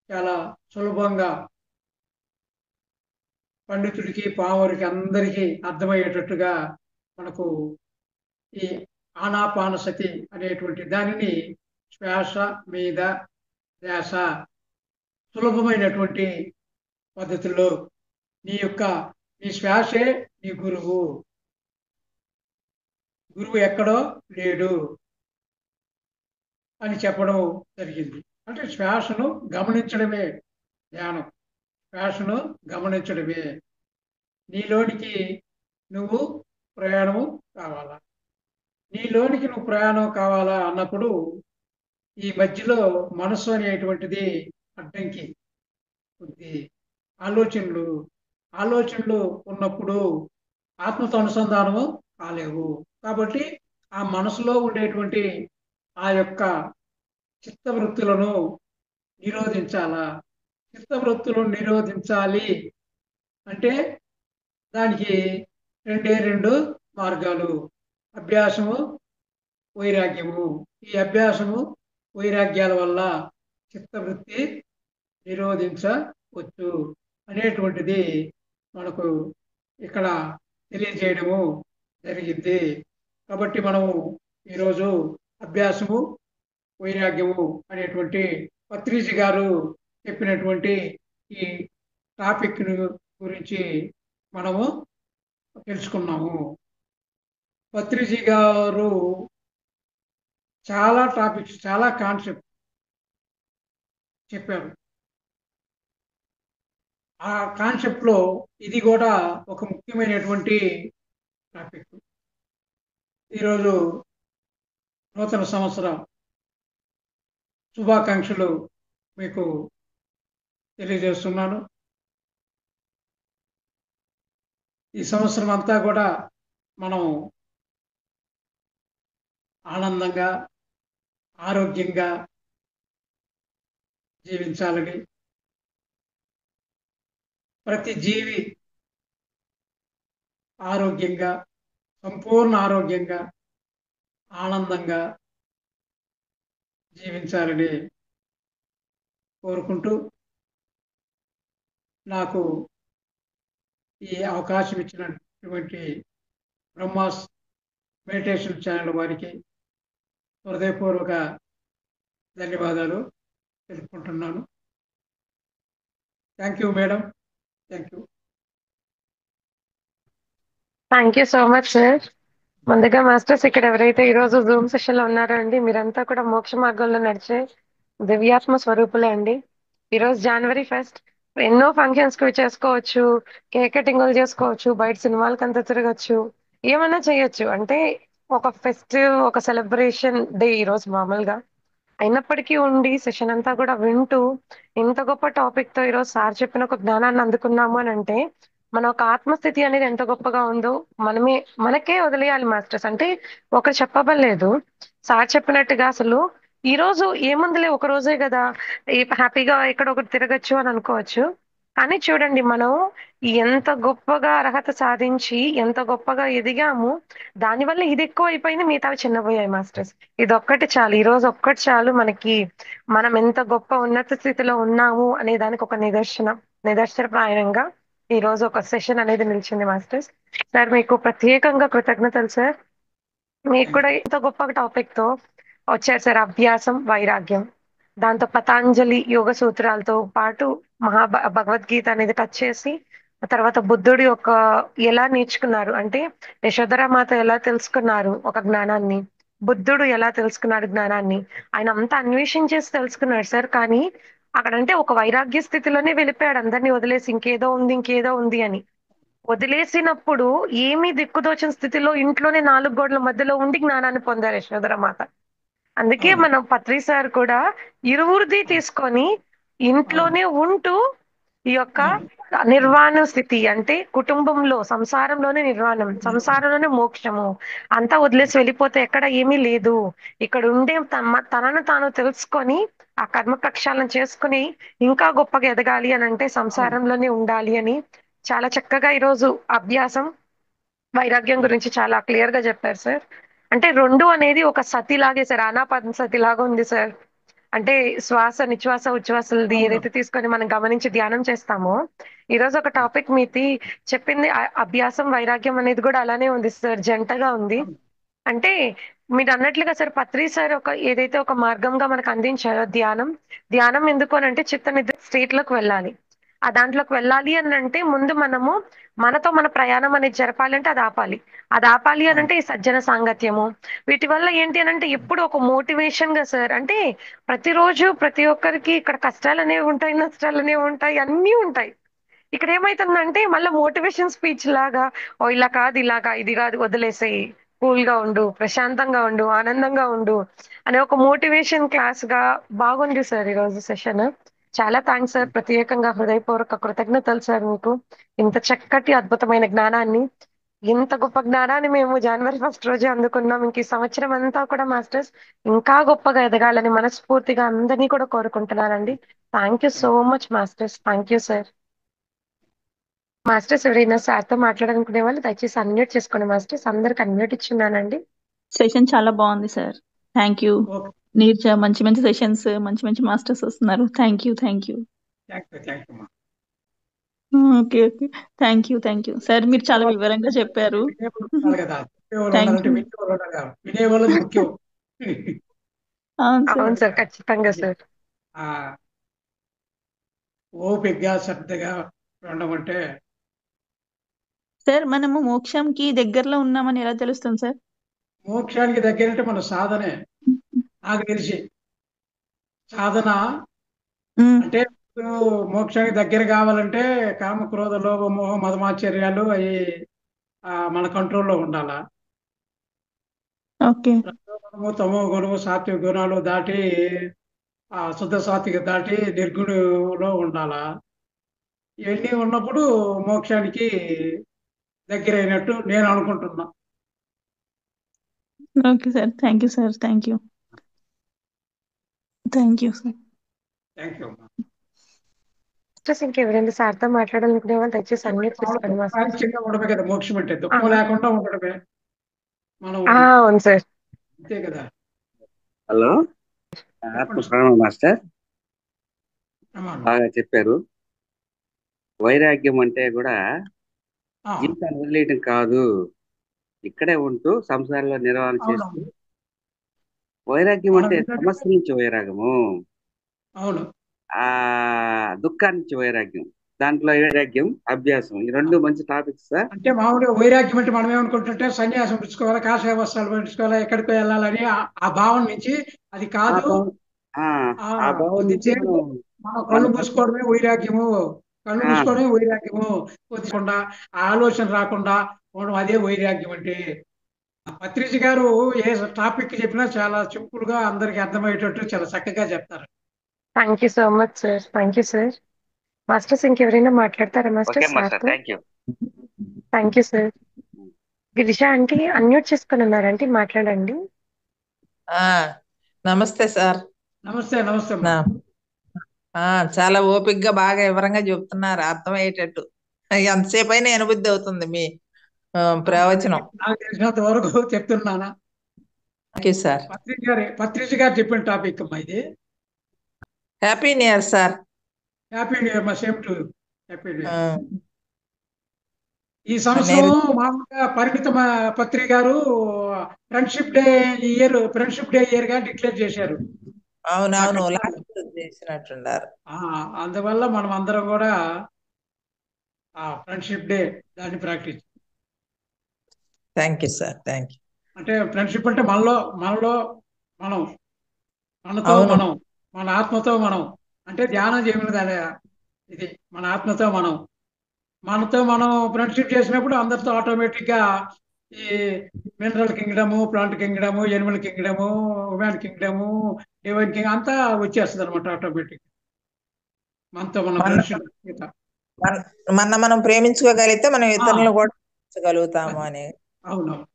[SPEAKER 2] చాలా సులభంగా పండితుడికి పామరుడికి అందరికీ అర్థమయ్యేటట్టుగా మనకు ఈ ఆనాపానసతి అనేటువంటి దానిని శ్వాస మీద ధ్యాస సులభమైనటువంటి పద్ధతుల్లో నీ శ్వాసే నీ గురువు, గురువు ఎక్కడో లేడు అని చెప్పడం జరిగింది. అంటే శ్వాసను గమనించడమే ధ్యానం, శ్వాసను గమనించడమే. నీలోనికి నువ్వు ప్రయాణం కావాలా, నీలోనికి నువ్వు ప్రయాణం కావాలా అన్నప్పుడు ఈ మధ్యలో మనసు అనేటువంటిది అడ్డంకి ఉంది. ఆలోచనలు ఆలోచనలు ఉన్నప్పుడు ఆత్మతో అనుసంధానము కాలేవు. కాబట్టి ఆ మనసులో ఉండేటువంటి ఆ యొక్క చిత్తవృత్తులను నిరోధించాలా. చిత్తవృత్తులను నిరోధించాలి అంటే దానికి రెండు మార్గాలు, అభ్యాసము, వైరాగ్యము. ఈ అభ్యాసము వైరాగ్యాల వల్ల చిత్తవృత్తి నిరోధించవచ్చు అనేటువంటిది మనకు ఇక్కడ తెలియజేయడము జరిగింది. కాబట్టి మనము ఈరోజు అభ్యాసము, వైరాగ్యము అనేటువంటి పత్రిజీ గారు చెప్పినటువంటి ఈ టాపిక్ గురించి మనము తెలుసుకున్నాము. పత్రిజీ గారు చాలా టాపిక్స్, చాలా కాన్సెప్ట్ చెప్పారు. ఆ కాన్సెప్ట్లో ఇది కూడా ఒక ముఖ్యమైనటువంటి టాపిక్. ఈరోజు నూతన సంవత్సర శుభాకాంక్షలు మీకు తెలియజేస్తున్నాను. ఈ సంవత్సరం అంతా కూడా మనం ఆనందంగా, ఆరోగ్యంగా జీవించాలని, ప్రతి జీవి ఆరోగ్యంగా, సంపూర్ణ ఆరోగ్యంగా, ఆనందంగా జీవించాలని కోరుకుంటూ నాకు ఈ అవకాశం ఇచ్చినటువంటి బ్రహ్మాస్ మెడిటేషన్ ఛానల్ వారికి హృదయపూర్వక ధన్యవాదాలు తెలుపుకుంటున్నాను. Thank you madam, thank you.
[SPEAKER 1] Thank you so much sir. ముందుగా మాస్టర్స్, ఇక్కడ ఎవరైతే ఈ రోజు జూమ్ సెషన్ లో ఉన్నారో అండి, మీరంతా కూడా మోక్ష మార్గంలో నడిచే దివ్యాత్మ స్వరూపులే అండి. ఈరోజు జనవరి 1 ఎన్నో ఫంక్షన్స్ కి చేసుకోవచ్చు, కేక్ కటింగ్లు చేసుకోవచ్చు, బయట సినిమాలకి అంతా తిరగచ్చు, ఏమన్నా చేయొచ్చు. అంటే ఒక ఫెస్టివ్, ఒక సెలబ్రేషన్ డే ఈ రోజు మామూలుగా. అయినప్పటికీ ఉండి సెషన్ అంతా కూడా వింటూ ఇంత గొప్ప టాపిక్ తో ఈరోజు సార్ చెప్పిన ఒక జ్ఞానాన్ని అందుకున్నాము అని అంటే మన ఒక ఆత్మస్థితి అనేది ఎంత గొప్పగా ఉందో మనకే వదిలేయాలి మాస్టర్స్. అంటే ఒకరు చెప్పబడలేదు, సార్ చెప్పినట్టుగా అసలు ఈ రోజు ఏముందిలే, ఒక రోజే కదా, హ్యాపీగా ఎక్కడ ఒకటి తిరగచ్చు అని అనుకోవచ్చు. కానీ చూడండి, మనం ఎంత గొప్పగా అర్హత సాధించి ఎంత గొప్పగా ఎదిగాము, దానివల్ల ఇది ఎక్కువ అయిపోయింది, మిగతావి చిన్నపోయాయి మాస్టర్స్. ఇది ఒక్కటి చాలు, ఈ రోజు ఒక్కటి చాలు మనకి మనం ఎంత గొప్ప ఉన్నత స్థితిలో ఉన్నాము అనే దానికి ఒక నిదర్శనప్రాయంగా ఈ రోజు ఒక సెషన్ అనేది నిలిచింది మాస్టర్స్. సార్ మీకు ప్రత్యేకంగా కృతజ్ఞతలు సార్. మీకు కూడా ఇంత గొప్ప టాపిక్ తో వచ్చారు సార్, అభ్యాసం, వైరాగ్యం. దాంతో పతాంజలి యోగ సూత్రాలతో పాటు భగవద్గీత అనేది టచ్ చేసి, ఆ తర్వాత బుద్ధుడి ఎలా నేర్చుకున్నారు అంటే యశోధర మాత ఎలా తెలుసుకున్నారు ఒక జ్ఞానాన్ని, బుద్ధుడు ఎలా తెలుసుకున్నాడు జ్ఞానాన్ని, ఆయన అంతా అన్వేషించేసి తెలుసుకున్నాడు సార్. కానీ అక్కడంటే ఒక వైరాగ్య స్థితిలోనే వెళ్ళిపోయాడు, అందరినీ వదిలేసి ఇంకేదో ఉంది ఇంకేదో ఉంది అని. వదిలేసినప్పుడు ఏమీ దిక్కుదోచిన స్థితిలో ఇంట్లోనే 4 గోడల మధ్యలో ఉండి జ్ఞానాన్ని పొందారు యశోధరమాత. అందుకే
[SPEAKER 2] అవును.
[SPEAKER 1] మనం పత్రి సార్ కూడా ఇరువురిది తీసుకొని
[SPEAKER 2] అవును.
[SPEAKER 1] ఇంట్లోనే ఉంటూ ఈ యొక్క
[SPEAKER 2] అవును.
[SPEAKER 1] నిర్వాణ స్థితి, అంటే కుటుంబంలో సంసారంలోనే నిర్వాణం, సంసారంలోనే మోక్షము, అంతా వదిలేసి వెళ్ళిపోతే ఎక్కడ ఏమీ లేదు. ఇక్కడ ఉండే తనను తాను తెలుసుకొని ఆ కర్మ ప్రక్షాళన చేసుకుని ఇంకా గొప్పగా ఎదగాలి అని అంటే
[SPEAKER 2] అవును.
[SPEAKER 1] సంసారంలోనే ఉండాలి అని చాలా చక్కగా ఈరోజు అభ్యాసం వైరాగ్యం గురించి చాలా క్లియర్ గా చెప్పారు సార్. అంటే రెండు అనేది ఒక సతి లాగే సార్, ఆనాపాన సతి లాగా ఉంది సార్. అంటే శ్వాస నిశ్వాస ఉచ్ఛ్వాసలది
[SPEAKER 2] అవును.
[SPEAKER 1] ఏదైతే తీసుకొని మనం గమనించి ధ్యానం చేస్తామో, ఈ రోజు ఒక టాపిక్ మీది చెప్పింది అభ్యాసం వైరాగ్యం అనేది కూడా అలానే ఉంది సార్, జంటగా ఉంది.
[SPEAKER 2] అవును.
[SPEAKER 1] అంటే మీరు అన్నట్లుగా సార్ పత్రి సార్ ఒక ఏదైతే ఒక మార్గంగా మనకు అందించారో ధ్యానం, ధ్యానం ఎందుకు అని అంటే చిత్త నిద్ర స్టేట్ లోకి వెళ్ళాలి. ఆ దాంట్లోకి వెళ్ళాలి అని అంటే ముందు మనము మనతో మన ప్రయాణం అనేది జరపాలి అంటే అది ఆపాలి. అది ఆపాలి అని
[SPEAKER 2] అవును.
[SPEAKER 1] అంటే ఈ సజ్జన సాంగత్యము, వీటి వల్ల ఏంటి అని అంటే ఎప్పుడు ఒక మోటివేషన్ గా సార్. అంటే ప్రతిరోజు ప్రతి ఒక్కరికి ఇక్కడ కష్టాలు అనేవి ఉంటాయి, నష్టాలు అనేవి ఉంటాయి, అన్నీ ఉంటాయి. ఇక్కడ ఏమైతుందంటే మళ్ళీ మోటివేషన్ స్పీచ్ లాగా, ఓ ఇలా కాదు ఇలాగా ఇది కాదు వదిలేసేయి, కూల్ గా ఉండు, ప్రశాంతంగా ఉండు, ఆనందంగా ఉండు అనే ఒక మోటివేషన్ క్లాస్ గా బాగుంది సార్ ఈ రోజు సెషన్. చాలా థ్యాంక్స్ సార్, ప్రత్యేకంగా హృదయపూర్వక కృతజ్ఞతలు సార్ మీకు. ఇంత చక్కటి అద్భుతమైన జ్ఞానాన్ని, ఇంత గొప్ప జ్ఞానాన్ని మేము జనవరి 1 రోజే అందుకున్నాం. ఇంక ఈ సంవత్సరం అంతా కూడా మాస్టర్స్ ఇంకా గొప్పగా ఎదగాలని మనస్ఫూర్తిగా అందరినీ కూడా కోరుకుంటున్నానండి. Thank you so much masters, thank you sir. Masters ఎవరైనా సార్తో మాట్లాడాలనుకునే వాళ్ళు దయచేసి అన్మ్యూట్ చేసుకోండి మాస్టర్స్, అందరికి అన్మ్యూట్ ఇచ్చున్నానండి.
[SPEAKER 3] సెషన్ చాలా బాగుంది సార్. Thank you.
[SPEAKER 2] ఓకే.
[SPEAKER 3] మీరు మంచి మంచి సెషన్స్, మంచి మంచి మాస్టర్స్ వస్తున్నారు. Thank you.
[SPEAKER 2] Thank you. Thank you అమ్మా.
[SPEAKER 3] Okay okay. Thank you sir, మీరు చాలా వివరంగా చెప్పారు.
[SPEAKER 2] వినేవాళ్ళు ఉండాలి కదా, చెప్పేవాళ్ళు
[SPEAKER 3] థ్యాంక్
[SPEAKER 2] ఉండాలంటే
[SPEAKER 3] యూ.
[SPEAKER 2] వినేవాళ్ళు ఉండాలి కదా, వినేవాళ్ళది ముఖ్యం.
[SPEAKER 3] అవును సార్.
[SPEAKER 1] అవును సార్, ఖచ్చితంగా సార్.
[SPEAKER 2] ఆ ఓపికగా శ్రద్ధగా ఉండమంటే
[SPEAKER 3] సార్ మనము మోక్షంకి దగ్గరలో ఉన్నామని ఎలా తెలుస్తుంది సార్?
[SPEAKER 2] మోక్షానికి దగ్గరంటే మన సాధనే. నాకు తెలిసి సాధన
[SPEAKER 3] ఉమ్,
[SPEAKER 2] అంటే ఇప్పుడు మోక్షానికి దగ్గర కావాలంటే కామ క్రోధ లోభ మోహ మదమాశ్చర్యాలు అవి మన కంట్రోల్లో ఉండాలా.
[SPEAKER 3] ఓకే
[SPEAKER 2] రజోగుణము తమో గుణము సాత్విక గుణాలు దాటి శుద్ధ సాత్విక దాటి నిర్గుణలో ఉండాలా. ఇవన్నీ ఉన్నప్పుడు మోక్షానికి దగ్గరైనట్టు నేను అనుకుంటున్నా.
[SPEAKER 3] Okay sir. Thank you sir. Thank you sir.
[SPEAKER 2] Thank you.
[SPEAKER 1] Masters ఇంకెవరైనా సార్తో మాట్లాడాలనుకునే వాళ్ళు దయచేసి అన్మ్యూట్ చేసుకోండి మాస్టర్స్.
[SPEAKER 2] చిన్న ఉండమే కదా మోక్షం అంటే, దుఃఖం లేకుండా ఉండడమే మనం
[SPEAKER 1] అవును సార్.
[SPEAKER 2] అంతే కదా.
[SPEAKER 4] హలో, ఆత్మ ప్రణవ్ మాస్టర్
[SPEAKER 2] అమ్మా.
[SPEAKER 4] బాగా చెప్పారు. వైరాగ్యం అంటే కూడా
[SPEAKER 2] ఆ,
[SPEAKER 4] జీవితాన్ని వదిలేయటం కాదు, ఇక్కడే ఉంటూ సంసారంలో నిర్వహణ చేస్తూ.
[SPEAKER 2] అవును.
[SPEAKER 4] వైరాగ్యం
[SPEAKER 2] మనం
[SPEAKER 4] అంటే
[SPEAKER 2] ఏంటంటే
[SPEAKER 4] సమస్య నుంచి వైరాగ్యము,
[SPEAKER 2] అవును.
[SPEAKER 4] ఆ దుఃఖాన్ని నుంచి వైరాగ్యం. దాంట్లో వైరాగ్యం అభ్యాసం, ఈ రెండు మంచి టాపిక్స్ సార్.
[SPEAKER 2] అంటే మామూలుగా వైరాగ్యం అంటే మనం ఏమనుకుంటుంటే సన్యాసం పుచ్చుకోవాలి, కాషాయ వస్త్రాలు పెట్టుకోవాలి, ఎక్కడికో వెళ్ళాలని ఆ భావం నుంచి అది
[SPEAKER 4] ఆ
[SPEAKER 2] కాదు.
[SPEAKER 4] భావం ఆ ఆ భావం
[SPEAKER 2] కొద్ది
[SPEAKER 4] నుంచి
[SPEAKER 2] సేపు మనం
[SPEAKER 4] మన
[SPEAKER 2] కళ్ళు మూసుకోవడమే వైరాగ్యము. కళ్ళు
[SPEAKER 4] ఆ
[SPEAKER 2] మూసుకోవడమే వైరాగ్యము. కొద్దికుండా ఆ ఆలోచన రాకుండా ఉండడం, అదే వైరాగ్యం అంటే. పత్రిజి గారు ఏ టాపిక్ చెప్పినా చాలా సింపుల్ గా అందరికి అర్థమయ్యేటట్టు చాలా చక్కగా చెప్తారు.
[SPEAKER 1] Thank you so much sir, thank you sir. Masters ఇంకెవరైనా మాట్లాడతారా
[SPEAKER 4] ఓకే
[SPEAKER 1] మాస్టర్స్
[SPEAKER 4] మాస్టర్,
[SPEAKER 1] సార్తో?
[SPEAKER 4] Thank you.
[SPEAKER 1] Thank you sir. Girija aunty unmute చేసుకుని ఉన్నారంటే మాట్లాడండి.
[SPEAKER 5] ఆ నమస్తే సార్.
[SPEAKER 2] నమస్తే. నమస్తే అమ్మా.
[SPEAKER 5] చాలా ఓపిగ్గా బాగా వివరంగా చెప్తున్నారు, అర్థమయ్యేటట్టు. ఎంతసేపు అయినా ఎనబుద్ధి అవుతుంది మీ ప్రవచనం.
[SPEAKER 2] నాకు తెలిసినంత వరకు చెప్తున్నానా.
[SPEAKER 5] Thank you sir.
[SPEAKER 2] పత్రిజి గారు చెప్పిన టాపిక్ అమ్మా ఇది.
[SPEAKER 5] Happy new year sir.
[SPEAKER 2] Happy new year మా, same to happy new
[SPEAKER 5] uh,
[SPEAKER 2] year. ఈ సంవత్సరం మామూలుగా పరిమిత పత్రిక గారు ఫ్రెండ్షిప్ డే ఇయర్ గా డిక్లేర్ చేశారు.
[SPEAKER 5] అవునవును, లాస్ట్ చేసినట్టున్నారు.
[SPEAKER 2] అందువల్ల మనం అందరం కూడా ఫ్రెండ్షిప్ డే దాన్ని practice.
[SPEAKER 5] Thank you sir, thank you.
[SPEAKER 2] అంటే ఫ్రెండ్షిప్ అంటే మనలో మనం మనతో
[SPEAKER 5] అవును
[SPEAKER 2] మనం మన ఆత్మతో మనం అంటే ధ్యానం చేయమన్నది అదే ఇది మన ఆత్మతో మనతో మనం ఫ్రెండ్షిప్ చేసినప్పుడు అందరితో ఆటోమేటిక్ గా ఈ mineral kingdom plant kingdom Animal kingdom human kingdom divine king అంతా వచ్చేస్తుంది అనమాట ఆటోమేటిక్ మనతో మన
[SPEAKER 5] మన
[SPEAKER 2] ఫ్రెండ్షిప్.
[SPEAKER 5] మన- మనం ప్రేమించుకోగలిగితే మనం ఇతరులను కూడా ప్రేమించగలుగుతాము
[SPEAKER 2] అది
[SPEAKER 5] అని.
[SPEAKER 2] అవును.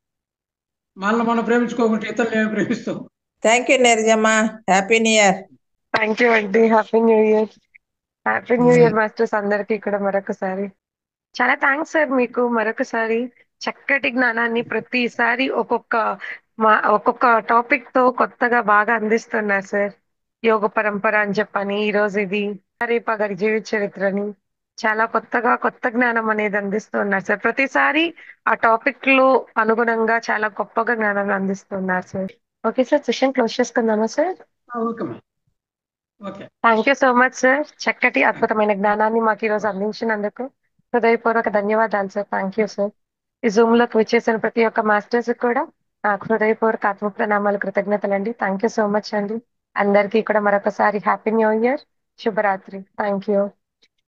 [SPEAKER 2] మనల్ని మనం ప్రేమించుకోకుంటే ఇతరులు ఏమి ప్రేమిస్తాం.
[SPEAKER 5] Thank you Neerajamma. Happy new year.
[SPEAKER 1] Thank you అండి. Happy new year. Happy new year masters అందరికీ కూడా మరొకసారి చాలా థ్యాంక్స్ సార్. మీకు మరొకసారి చక్కటి జ్ఞానాన్ని ప్రతిసారి ఒక్కొక్క టాపిక్ తో కొత్తగా బాగా అందిస్తున్నారు సార్. యోగ పరంపర అని చెప్పని ఈ రోజు ఇది రేపా గారి జీవిత చరిత్రని చాలా కొత్త జ్ఞానం అనేది అందిస్తున్నారు సార్. ప్రతిసారి ఆ టాపిక్ లో అనుగుణంగా చాలా గొప్పగా జ్ఞానాన్ని అందిస్తున్నారు sir. Okay sir, session close చేసుకుందామా sir?
[SPEAKER 2] Okay ma'am. Okay.
[SPEAKER 1] Thank you so much sir. చక్కటి అద్భుతమైన జ్ఞానాన్ని మాకు ఈ రోజు అందించినందుకు హృదయపూర్వక ధన్యవాదాలు సార్. Thank you sir. ఈ జూమ్ లోకి వచ్చేసిన ప్రతి ఒక్క మాస్టర్స్ కూడా నాకు హృదయపూర్వక ఆత్మ ప్రణామాలు, కృతజ్ఞతలు అండి. థ్యాంక్ యూ సో మచ్ అండి. అందరికీ కూడా మరొకసారి హ్యాపీ న్యూ ఇయర్, శుభరాత్రి. Thank you.